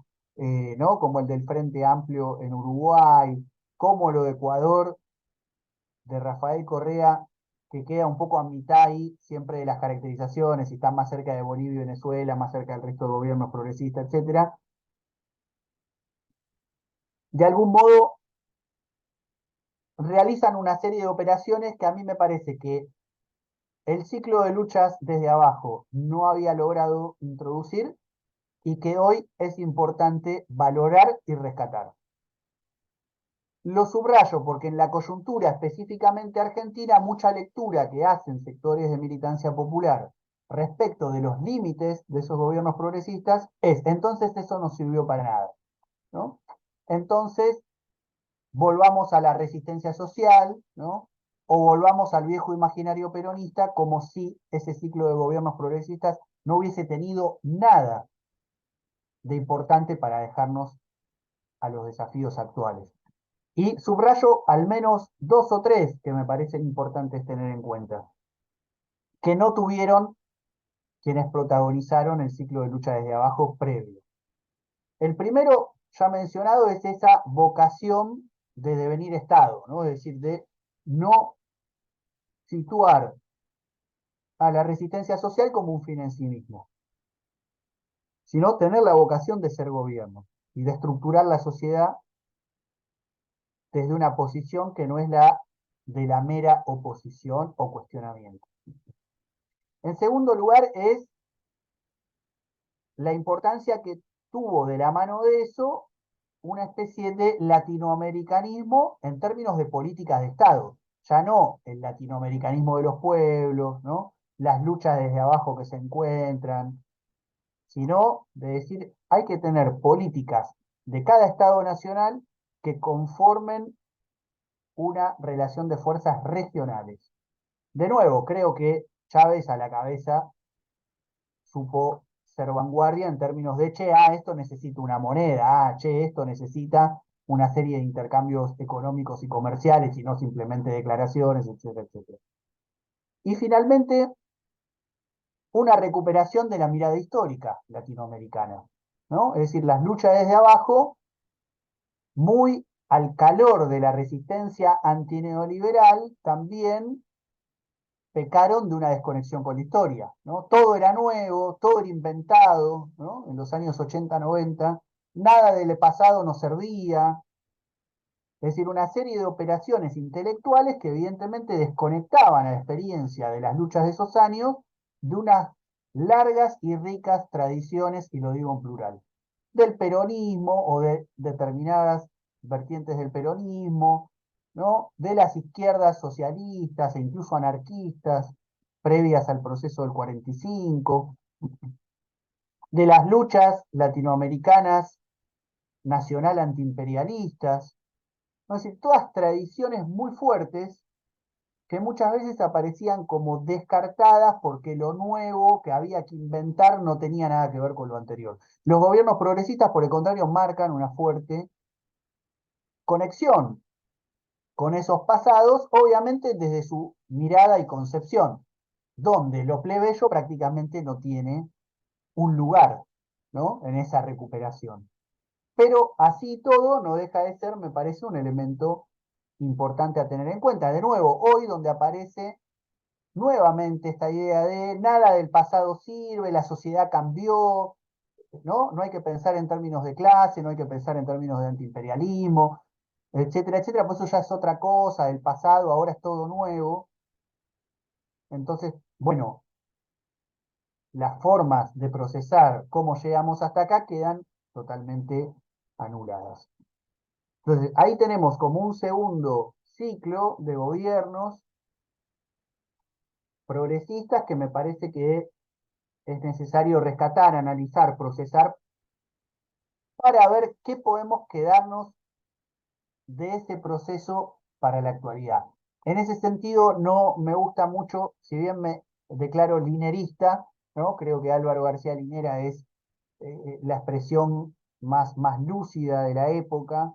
¿no? Como el del Frente Amplio en Uruguay, como lo de Ecuador de Rafael Correa, que queda un poco a mitad ahí, siempre de las caracterizaciones, si está más cerca de Bolivia y Venezuela, más cerca del resto de gobiernos progresistas, etcétera, de algún modo realizan una serie de operaciones que a mí me parece que el ciclo de luchas desde abajo no había logrado introducir, y que hoy es importante valorar y rescatar. Lo subrayo porque en la coyuntura específicamente argentina, mucha lectura que hacen sectores de militancia popular respecto de los límites de esos gobiernos progresistas es, entonces eso no sirvió para nada, ¿no? Entonces, volvamos a la resistencia social, ¿no? O volvamos al viejo imaginario peronista como si ese ciclo de gobiernos progresistas no hubiese tenido nada de importante para dejarnos a los desafíos actuales. Y subrayo al menos dos o tres que me parecen importantes tener en cuenta, que no tuvieron quienes protagonizaron el ciclo de lucha desde abajo previo. El primero, ya mencionado, es esa vocación de devenir Estado, ¿no? Es decir, de no situar a la resistencia social como un fin en sí mismo, sino tener la vocación de ser gobierno y de estructurar la sociedad desde una posición que no es la de la mera oposición o cuestionamiento. En segundo lugar, es la importancia que tuvo de la mano de eso una especie de latinoamericanismo en términos de políticas de Estado, ya no el latinoamericanismo de los pueblos, ¿no? Las luchas desde abajo que se encuentran, sino de decir, hay que tener políticas de cada Estado nacional que conformen una relación de fuerzas regionales. De nuevo, creo que Chávez a la cabeza supo ser vanguardia en términos de, che, esto necesita una moneda, che, esto necesita una serie de intercambios económicos y comerciales y no simplemente declaraciones, etcétera, etcétera. Y finalmente, una recuperación de la mirada histórica latinoamericana, ¿no? Es decir, las luchas desde abajo, muy al calor de la resistencia antineoliberal, también pecaron de una desconexión con la historia, ¿no? Todo era nuevo, todo era inventado, ¿no? En los años 80, 90, nada del pasado nos servía. Es decir, una serie de operaciones intelectuales que evidentemente desconectaban a la experiencia de las luchas de esos años de unas largas y ricas tradiciones, y lo digo en plural, del peronismo o de determinadas vertientes del peronismo, ¿no? De las izquierdas socialistas e incluso anarquistas previas al proceso del 45, de las luchas latinoamericanas nacional antiimperialistas, ¿no? Es decir, todas tradiciones muy fuertes que muchas veces aparecían como descartadas porque lo nuevo que había que inventar no tenía nada que ver con lo anterior. Los gobiernos progresistas, por el contrario, marcan una fuerte conexión con esos pasados, obviamente desde su mirada y concepción, donde lo plebeyo prácticamente no tiene un lugar, ¿no? En esa recuperación. Pero así todo no deja de ser, me parece, un elemento importante a tener en cuenta. De nuevo, hoy donde aparece nuevamente esta idea de nada del pasado sirve, la sociedad cambió, ¿no? No hay que pensar en términos de clase, no hay que pensar en términos de antiimperialismo, etcétera, etcétera, pues eso ya es otra cosa del pasado, ahora es todo nuevo. Entonces, bueno, las formas de procesar cómo llegamos hasta acá quedan totalmente anuladas. Entonces, ahí tenemos como un segundo ciclo de gobiernos progresistas que me parece que es necesario rescatar, analizar, procesar para ver qué podemos quedarnos de ese proceso para la actualidad. En ese sentido, no me gusta mucho, si bien me declaro linerista, ¿no? Creo que Álvaro García Linera es la expresión más lúcida de la época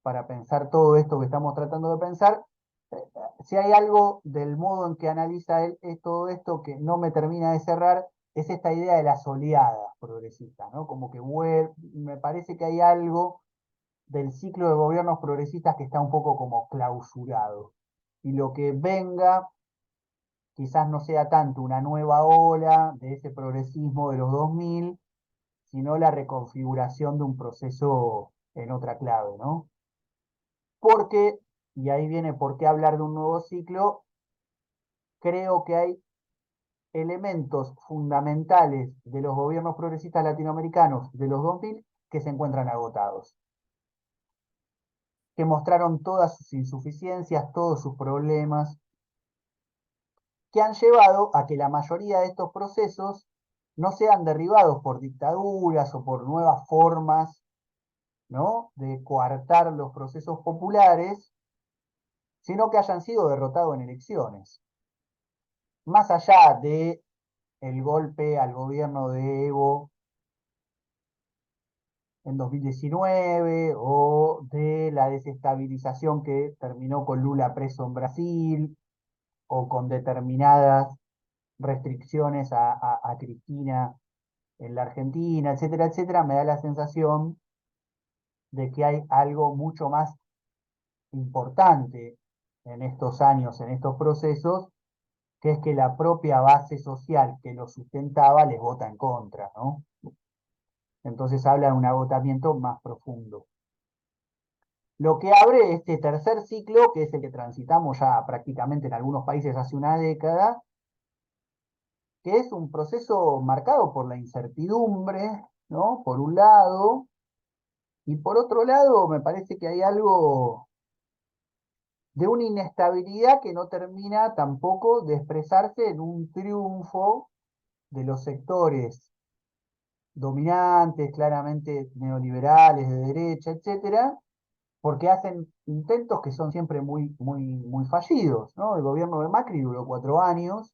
para pensar todo esto que estamos tratando de pensar. Eh, si hay algo del modo en que analiza él todo esto que no me termina de cerrar, es esta idea de las oleadas progresistas, ¿no? Como que me parece que hay algo del ciclo de gobiernos progresistas que está un poco como clausurado. Y lo que venga quizás no sea tanto una nueva ola de ese progresismo de los 2000, sino la reconfiguración de un proceso en otra clave, ¿no? Porque, y ahí viene por qué hablar de un nuevo ciclo, creo que hay elementos fundamentales de los gobiernos progresistas latinoamericanos de los 2000 que se encuentran agotados, que mostraron todas sus insuficiencias, todos sus problemas, que han llevado a que la mayoría de estos procesos no sean derribados por dictaduras o por nuevas formas, ¿no?, de coartar los procesos populares, sino que hayan sido derrotados en elecciones. Más allá de el golpe al gobierno de Evo en 2019 o de la desestabilización que terminó con Lula preso en Brasil o con determinadas restricciones a Cristina en la Argentina, etcétera, etcétera, me da la sensación de que hay algo mucho más importante en estos años, en estos procesos, que es que la propia base social que lo sustentaba les vota en contra, ¿no? Entonces habla de un agotamiento más profundo. Lo que abre este tercer ciclo, que es el que transitamos ya prácticamente en algunos países hace una década, que es un proceso marcado por la incertidumbre, ¿no?, por un lado, y por otro lado me parece que hay algo de una inestabilidad que no termina tampoco de expresarse en un triunfo de los sectores dominantes, claramente neoliberales, de derecha, etcétera, porque hacen intentos que son siempre muy fallidos, ¿no? El gobierno de Macri duró 4 años,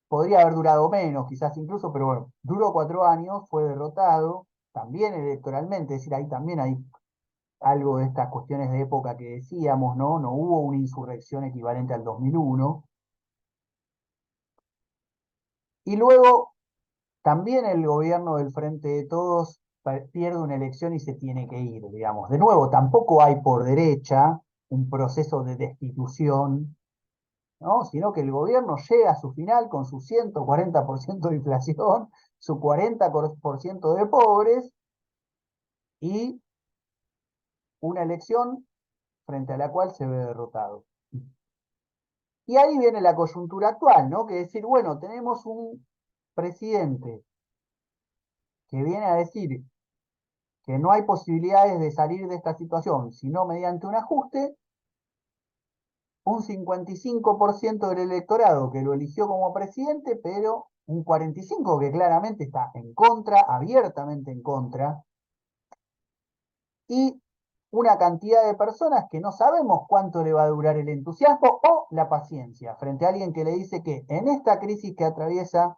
podría haber durado menos, quizás incluso, pero bueno, duró 4 años, fue derrotado, también electoralmente, es decir, ahí también hay algo de estas cuestiones de época que decíamos, ¿no? No hubo una insurrección equivalente al 2001. Y luego también el gobierno del Frente de Todos pierde una elección y se tiene que ir, digamos. De nuevo, tampoco hay por derecha un proceso de destitución, ¿no?, sino que el gobierno llega a su final con su 140% de inflación, su 40% de pobres y una elección frente a la cual se ve derrotado. Y ahí viene la coyuntura actual, ¿no? Que es decir, bueno, tenemos un presidente que viene a decir que no hay posibilidades de salir de esta situación sino mediante un ajuste, un 55% del electorado que lo eligió como presidente, pero un 45% que claramente está en contra, abiertamente en contra, y una cantidad de personas que no sabemos cuánto le va a durar el entusiasmo o la paciencia frente a alguien que le dice que en esta crisis que atraviesa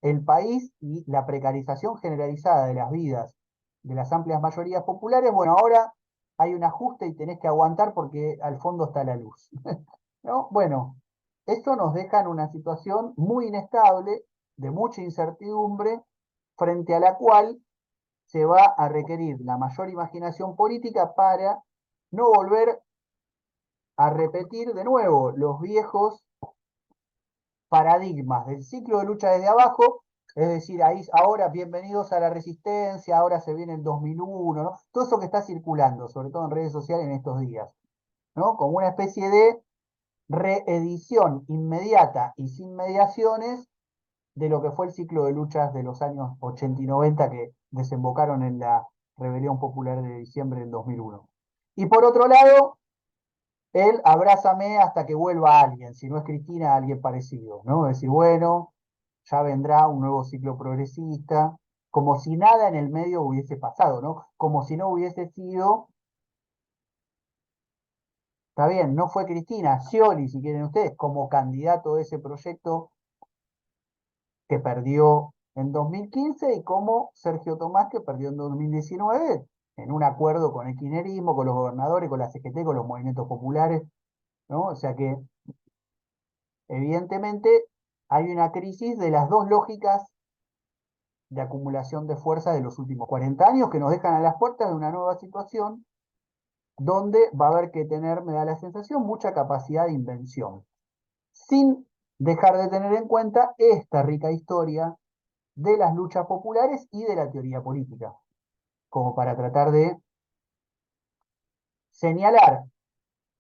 el país y la precarización generalizada de las vidas de las amplias mayorías populares, bueno, ahora hay un ajuste y tenés que aguantar porque al fondo está la luz. ¿No? Bueno, esto nos deja en una situación muy inestable, de mucha incertidumbre, frente a la cual se va a requerir la mayor imaginación política para no volver a repetir de nuevo los viejos paradigmas del ciclo de lucha desde abajo, es decir, ahí ahora bienvenidos a la resistencia, ahora se viene el 2001, ¿no? Todo eso que está circulando, sobre todo en redes sociales en estos días, ¿no? Como una especie de reedición inmediata y sin mediaciones de lo que fue el ciclo de luchas de los años 80 y 90 que desembocaron en la rebelión popular de diciembre del 2001. Y por otro lado, el abrázame hasta que vuelva alguien, si no es Cristina, alguien parecido, ¿no? Es decir, bueno, ya vendrá un nuevo ciclo progresista, como si nada en el medio hubiese pasado, ¿no? Como si no hubiese sido, está bien, no fue Cristina, Scioli, si quieren ustedes, como candidato de ese proyecto que perdió en 2015 y como Sergio Tomás que perdió en 2019 en un acuerdo con el kirchnerismo, con los gobernadores, con la CGT, con los movimientos populares, ¿no? O sea que evidentemente hay una crisis de las dos lógicas de acumulación de fuerza de los últimos 40 años que nos dejan a las puertas de una nueva situación donde va a haber que tener, me da la sensación, mucha capacidad de invención, sin dejar de tener en cuenta esta rica historia de las luchas populares y de la teoría política, como para tratar de señalar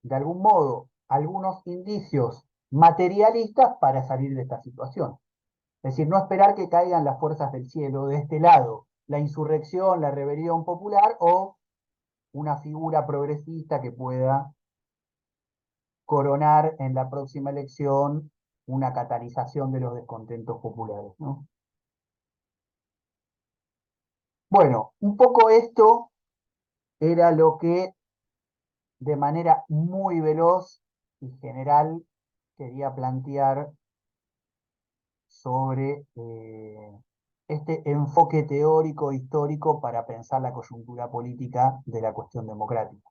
de algún modo algunos indicios materialistas para salir de esta situación. Es decir, no esperar que caigan las fuerzas del cielo de este lado, la insurrección, la rebelión popular o una figura progresista que pueda coronar en la próxima elección una catalización de los descontentos populares, ¿no? Bueno, un poco esto era lo que de manera muy veloz y general quería plantear sobre este enfoque teórico histórico para pensar la coyuntura política de la cuestión democrática.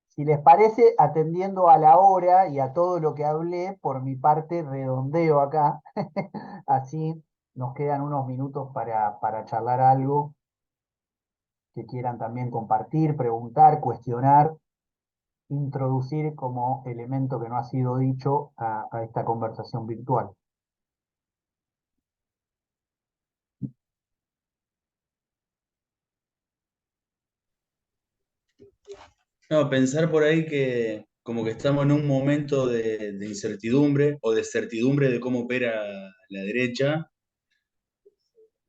Si les parece, atendiendo a la hora y a todo lo que hablé, por mi parte redondeo acá, así nos quedan unos minutos para charlar algo que quieran también compartir, preguntar, cuestionar, introducir como elemento que no ha sido dicho a esta conversación virtual. No, pensar por ahí que como que estamos en un momento de incertidumbre o de certidumbre de cómo opera la derecha,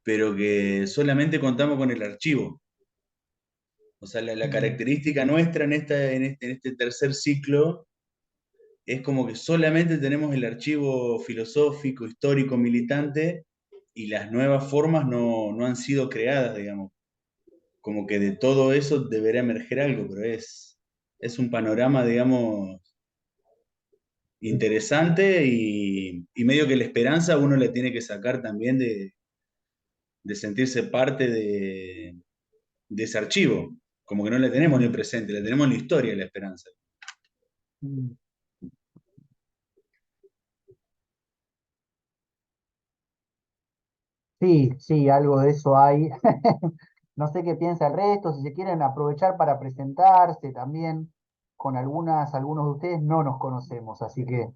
pero que solamente contamos con el archivo. O sea, la característica nuestra en este tercer ciclo es como que solamente tenemos el archivo filosófico, histórico, militante, y las nuevas formas no han sido creadas, digamos. Como que de todo eso deberá emerger algo, pero es un panorama, digamos, interesante y medio que la esperanza uno le tiene que sacar también de sentirse parte de ese archivo. Como que no la tenemos en el presente, la tenemos en la historia, la esperanza. Sí, sí, algo de eso hay. No sé qué piensa el resto, si se quieren aprovechar para presentarse también con algunos de ustedes no nos conocemos, así que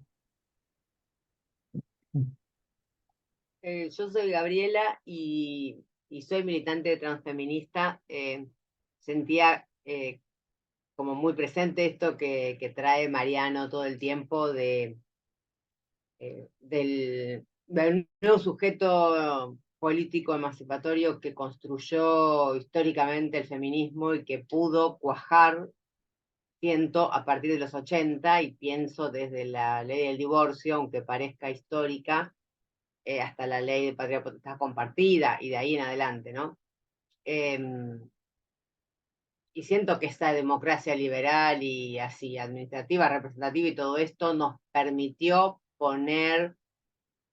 Yo soy Gabriela y soy militante transfeminista. Sentía como muy presente esto que trae Mariano todo el tiempo del nuevo sujeto político emancipatorio que construyó históricamente el feminismo y que pudo cuajar, siento, a partir de los 80, y pienso desde la ley del divorcio, aunque parezca histórica, hasta la ley de patria potestad compartida y de ahí en adelante, ¿no? Y siento que esta democracia liberal y así administrativa, representativa y todo esto nos permitió poner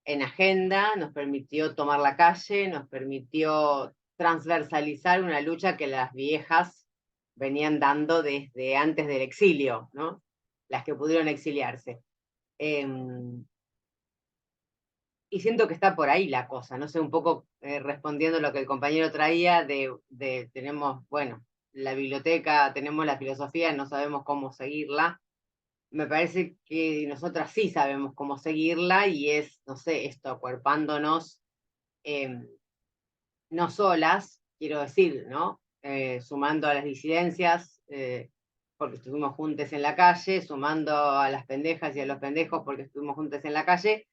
en agenda, nos permitió tomar la calle, nos permitió transversalizar una lucha que las viejas venían dando desde antes del exilio, ¿no? Las que pudieron exiliarse. Y siento que está por ahí la cosa, no sé, un poco respondiendo a lo que el compañero traía tenemos, bueno, la biblioteca, tenemos la filosofía, no sabemos cómo seguirla. Me parece que nosotras sí sabemos cómo seguirla y es, no sé, esto, acuerpándonos, no solas, quiero decir, ¿no? Sumando a las disidencias, porque estuvimos juntos en la calle, sumando a las pendejas y a los pendejos porque estuvimos juntos en la calle,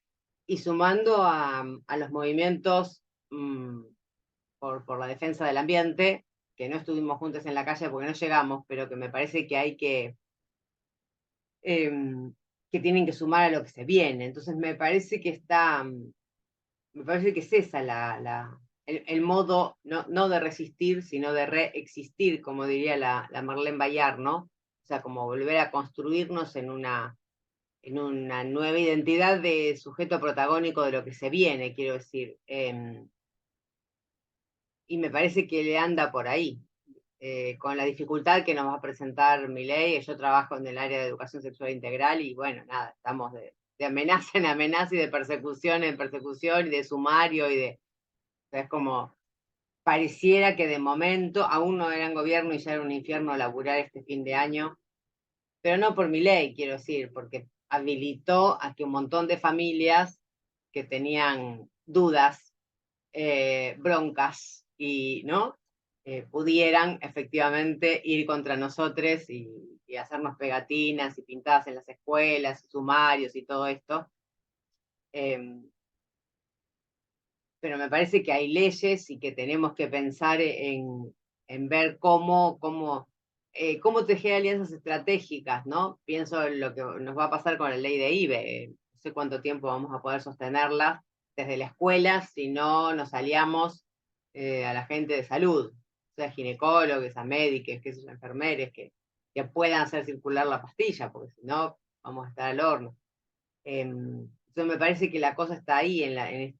y sumando a los movimientos por la defensa del ambiente, que no estuvimos juntos en la calle porque no llegamos, pero que me parece que hay que tienen que sumar a lo que se viene. Entonces me parece que me parece que es esa el modo, no de resistir, sino de reexistir, como diría la Marlene Bayar, ¿no? O sea, como volver a construirnos en una nueva identidad de sujeto protagónico de lo que se viene, quiero decir. Y me parece que le anda por ahí, con la dificultad que nos va a presentar Milei. Yo trabajo en el área de educación sexual integral y bueno, nada, estamos de amenaza en amenaza y de persecución en persecución y de sumario y de... O sea, es como, pareciera que de momento aún no era en gobierno y ya era un infierno laburar este fin de año, pero no por Milei, quiero decir, porque habilitó a que un montón de familias que tenían dudas, broncas, y ¿no? Pudieran efectivamente ir contra nosotros y hacernos pegatinas y pintadas en las escuelas, sumarios y todo esto. Pero me parece que hay leyes y que tenemos que pensar en ver cómo tejer alianzas estratégicas, ¿no? Pienso en lo que nos va a pasar con la ley de IBE. No sé cuánto tiempo vamos a poder sostenerla desde la escuela si no nos aliamos a la gente de salud, sea ginecólogos, a médicos, que son enfermeros, que puedan hacer circular la pastilla, porque si no, vamos a estar al horno. Entonces me parece que la cosa está ahí en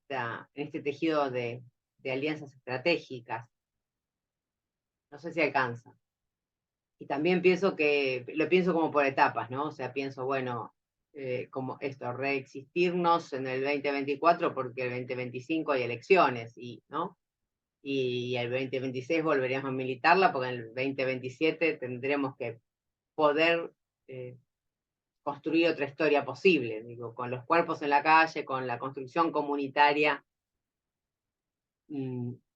este tejido de alianzas estratégicas. No sé si alcanza. Y también lo pienso como por etapas, ¿no? O sea, pienso, bueno, como esto, reexistirnos en el 2024 porque el 2025 hay elecciones, ¿no? Y el 2026 volveríamos a militarla porque en el 2027 tendremos que poder construir otra historia posible, digo, con los cuerpos en la calle, con la construcción comunitaria,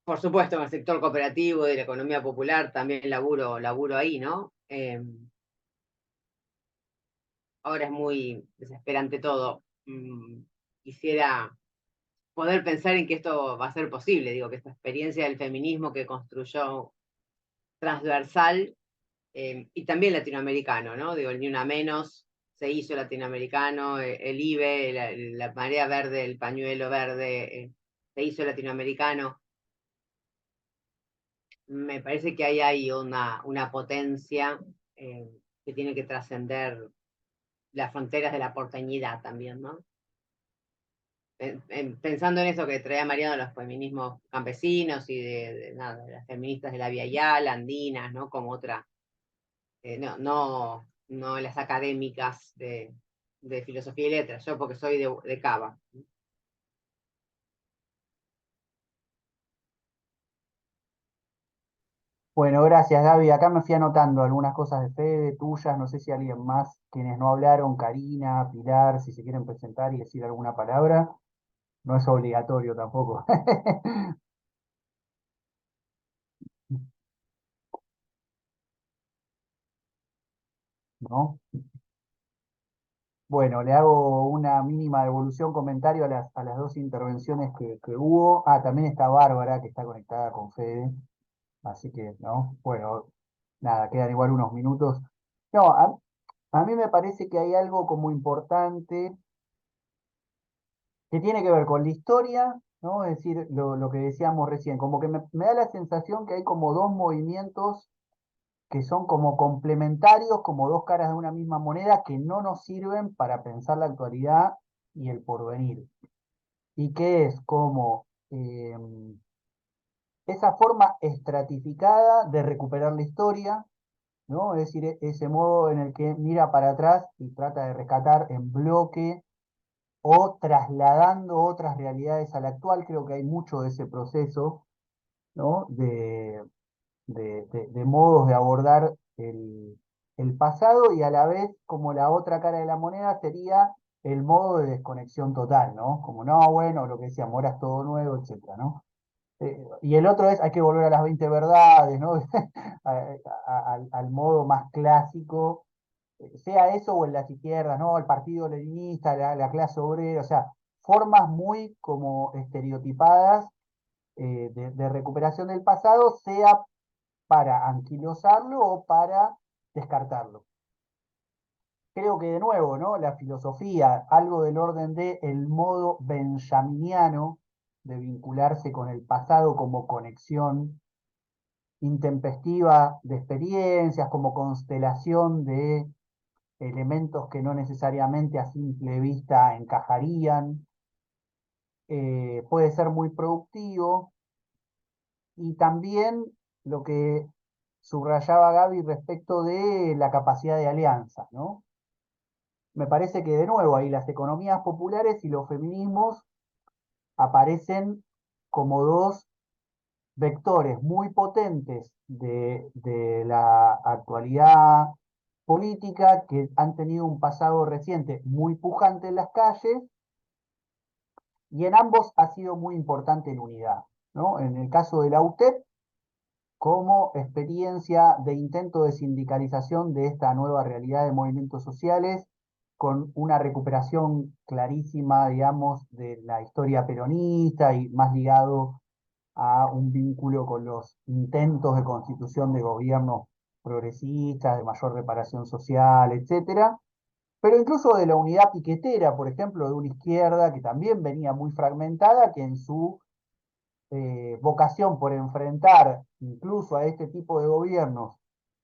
por supuesto en el sector cooperativo y de la economía popular también laburo ahí, ¿no? Ahora es muy desesperante todo. Quisiera poder pensar en que esto va a ser posible, digo, que esta experiencia del feminismo que construyó transversal y también latinoamericano, ¿no? Digo, el Ni Una Menos se hizo latinoamericano, el IBE, la marea verde, el pañuelo verde, se hizo latinoamericano. Me parece que ahí hay una potencia que tiene que trascender las fronteras de la porteñidad también, ¿no? Pensando en eso que traía Mariano, los feminismos campesinos y de las feministas de la Via Yala, andinas, ¿no? Como otra, no las académicas de filosofía y letras, yo porque soy de Cava. Bueno, gracias Gaby. Acá me fui anotando algunas cosas de Fede, tuyas, no sé si alguien más, quienes no hablaron, Karina, Pilar, si se quieren presentar y decir alguna palabra, no es obligatorio tampoco. ¿No? Bueno, le hago una mínima devolución, comentario a las dos intervenciones que hubo. Ah, también está Bárbara, que está conectada con Fede, así que, ¿no? Bueno, nada, quedan igual unos minutos. No, a mí me parece que hay algo como importante que tiene que ver con la historia, ¿no? Es decir, lo que decíamos recién, como que me da la sensación que hay como dos movimientos que son como complementarios, como dos caras de una misma moneda que no nos sirven para pensar la actualidad y el porvenir. Y que es como esa forma estratificada de recuperar la historia, ¿no? Es decir, ese modo en el que mira para atrás y trata de rescatar en bloque o trasladando otras realidades a la actual. Creo que hay mucho de ese proceso, ¿no? De modos de abordar el pasado y a la vez como la otra cara de la moneda sería el modo de desconexión total, ¿no? Como, no, bueno, lo que decíamos, ahora es todo nuevo, etcétera, ¿no? Y el otro es, hay que volver a las 20 verdades, ¿no? Al modo más clásico, sea eso o en las izquierdas, ¿no? El partido leninista, la clase obrera, o sea, formas muy como estereotipadas de recuperación del pasado, sea para anquilosarlo o para descartarlo. Creo que de nuevo, ¿no? La filosofía, algo del orden de el modo benjaminiano de vincularse con el pasado como conexión intempestiva de experiencias, como constelación de elementos que no necesariamente a simple vista encajarían, puede ser muy productivo. Y también lo que subrayaba Gaby respecto de la capacidad de alianza, ¿no? Me parece que de nuevo ahí las economías populares y los feminismos aparecen como dos vectores muy potentes de la actualidad política que han tenido un pasado reciente muy pujante en las calles y en ambos ha sido muy importante la unidad. ¿no? En el caso de la UTEP, como experiencia de intento de sindicalización de esta nueva realidad de movimientos sociales, con una recuperación clarísima, digamos, de la historia peronista y más ligado a un vínculo con los intentos de constitución de gobiernos progresistas, de mayor reparación social, etcétera, pero incluso de la unidad piquetera, por ejemplo, de una izquierda que también venía muy fragmentada, que en su vocación por enfrentar incluso a este tipo de gobiernos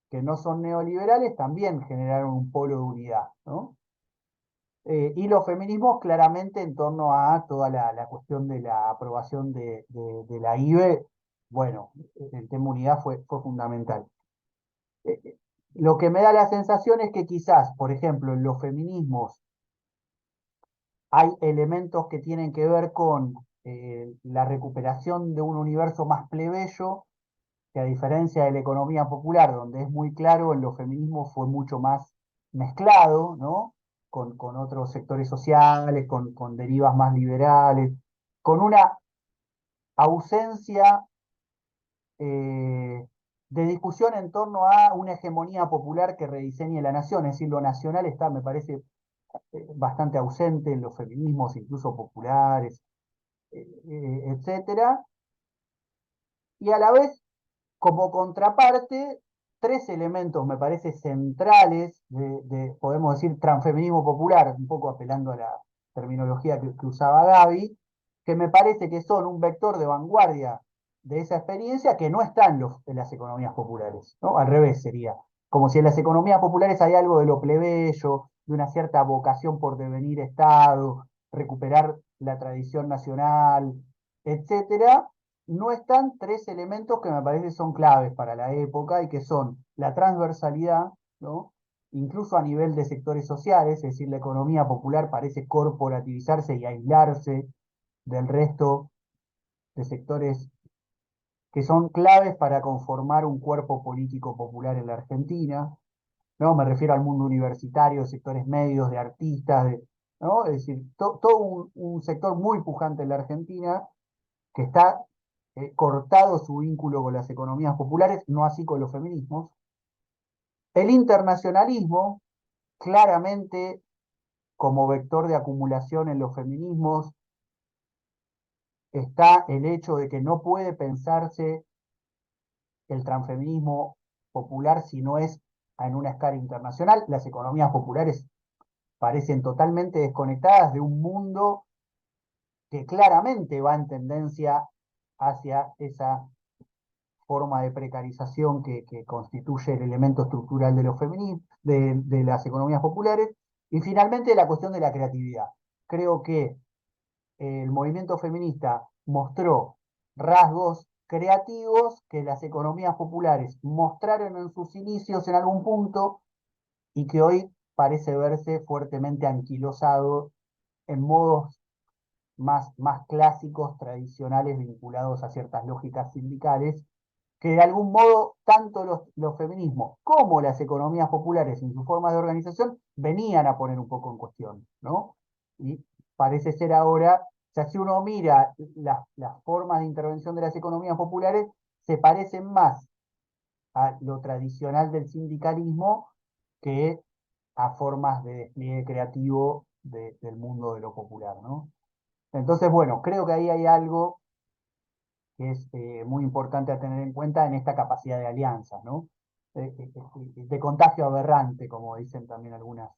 que no son neoliberales, también generaron un polo de unidad, ¿no? Y los feminismos claramente en torno a toda la cuestión de la aprobación de la IBE, bueno, el tema unidad fue fundamental. Lo que me da la sensación es que quizás, por ejemplo, en los feminismos hay elementos que tienen que ver con la recuperación de un universo más plebeyo, que a diferencia de la economía popular, donde es muy claro, en los feminismos fue mucho más mezclado, ¿no? Con otros sectores sociales, con derivas más liberales, con una ausencia de discusión en torno a una hegemonía popular que rediseñe la nación, es decir, lo nacional está, me parece, bastante ausente en los feminismos, incluso populares, etcétera, y a la vez, como contraparte, tres elementos me parece centrales podemos decir, transfeminismo popular, un poco apelando a la terminología que usaba Gaby, que me parece que son un vector de vanguardia de esa experiencia que no está en las economías populares, ¿no? Al revés sería, como si en las economías populares hay algo de lo plebeyo, de una cierta vocación por devenir Estado, recuperar la tradición nacional, etcétera. No están tres elementos que me parece son claves para la época y que son la transversalidad, ¿no? Incluso a nivel de sectores sociales, es decir, la economía popular parece corporativizarse y aislarse del resto de sectores que son claves para conformar un cuerpo político popular en la Argentina, ¿no? Me refiero al mundo universitario, de sectores medios, de artistas, ¿no? Es decir, todo un sector muy pujante en la Argentina que está cortado su vínculo con las economías populares, no así con los feminismos. El internacionalismo, claramente como vector de acumulación en los feminismos, está el hecho de que no puede pensarse el transfeminismo popular si no es en una escala internacional. Las economías populares parecen totalmente desconectadas de un mundo que claramente va en tendencia hacia esa forma de precarización que constituye el elemento estructural de los feminismos, de las economías populares, y finalmente la cuestión de la creatividad. Creo que el movimiento feminista mostró rasgos creativos que las economías populares mostraron en sus inicios en algún punto y que hoy parece verse fuertemente anquilosado en modos más clásicos, tradicionales, vinculados a ciertas lógicas sindicales, que de algún modo tanto los feminismos como las economías populares en sus formas de organización venían a poner un poco en cuestión, ¿no? Y parece ser ahora, o sea, si uno mira las formas de intervención de las economías populares, se parecen más a lo tradicional del sindicalismo que a formas de despliegue creativo del mundo de lo popular, ¿no? Entonces, bueno, creo que ahí hay algo que es muy importante a tener en cuenta en esta capacidad de alianzas, ¿no? De contagio aberrante, como dicen también algunas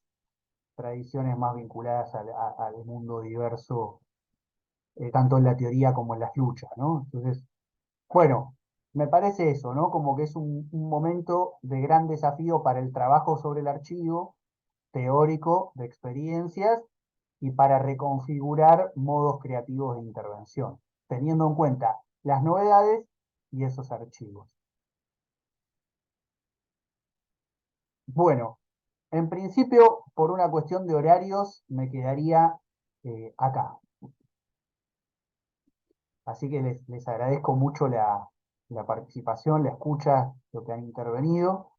tradiciones más vinculadas al mundo diverso, tanto en la teoría como en las luchas, ¿no? Entonces, bueno, me parece eso, ¿no? Como que es un momento de gran desafío para el trabajo sobre el archivo teórico de experiencias y para reconfigurar modos creativos de intervención, teniendo en cuenta las novedades y esos archivos. Bueno, en principio, por una cuestión de horarios, me quedaría acá. Así que les agradezco mucho la participación, la escucha, lo que han intervenido.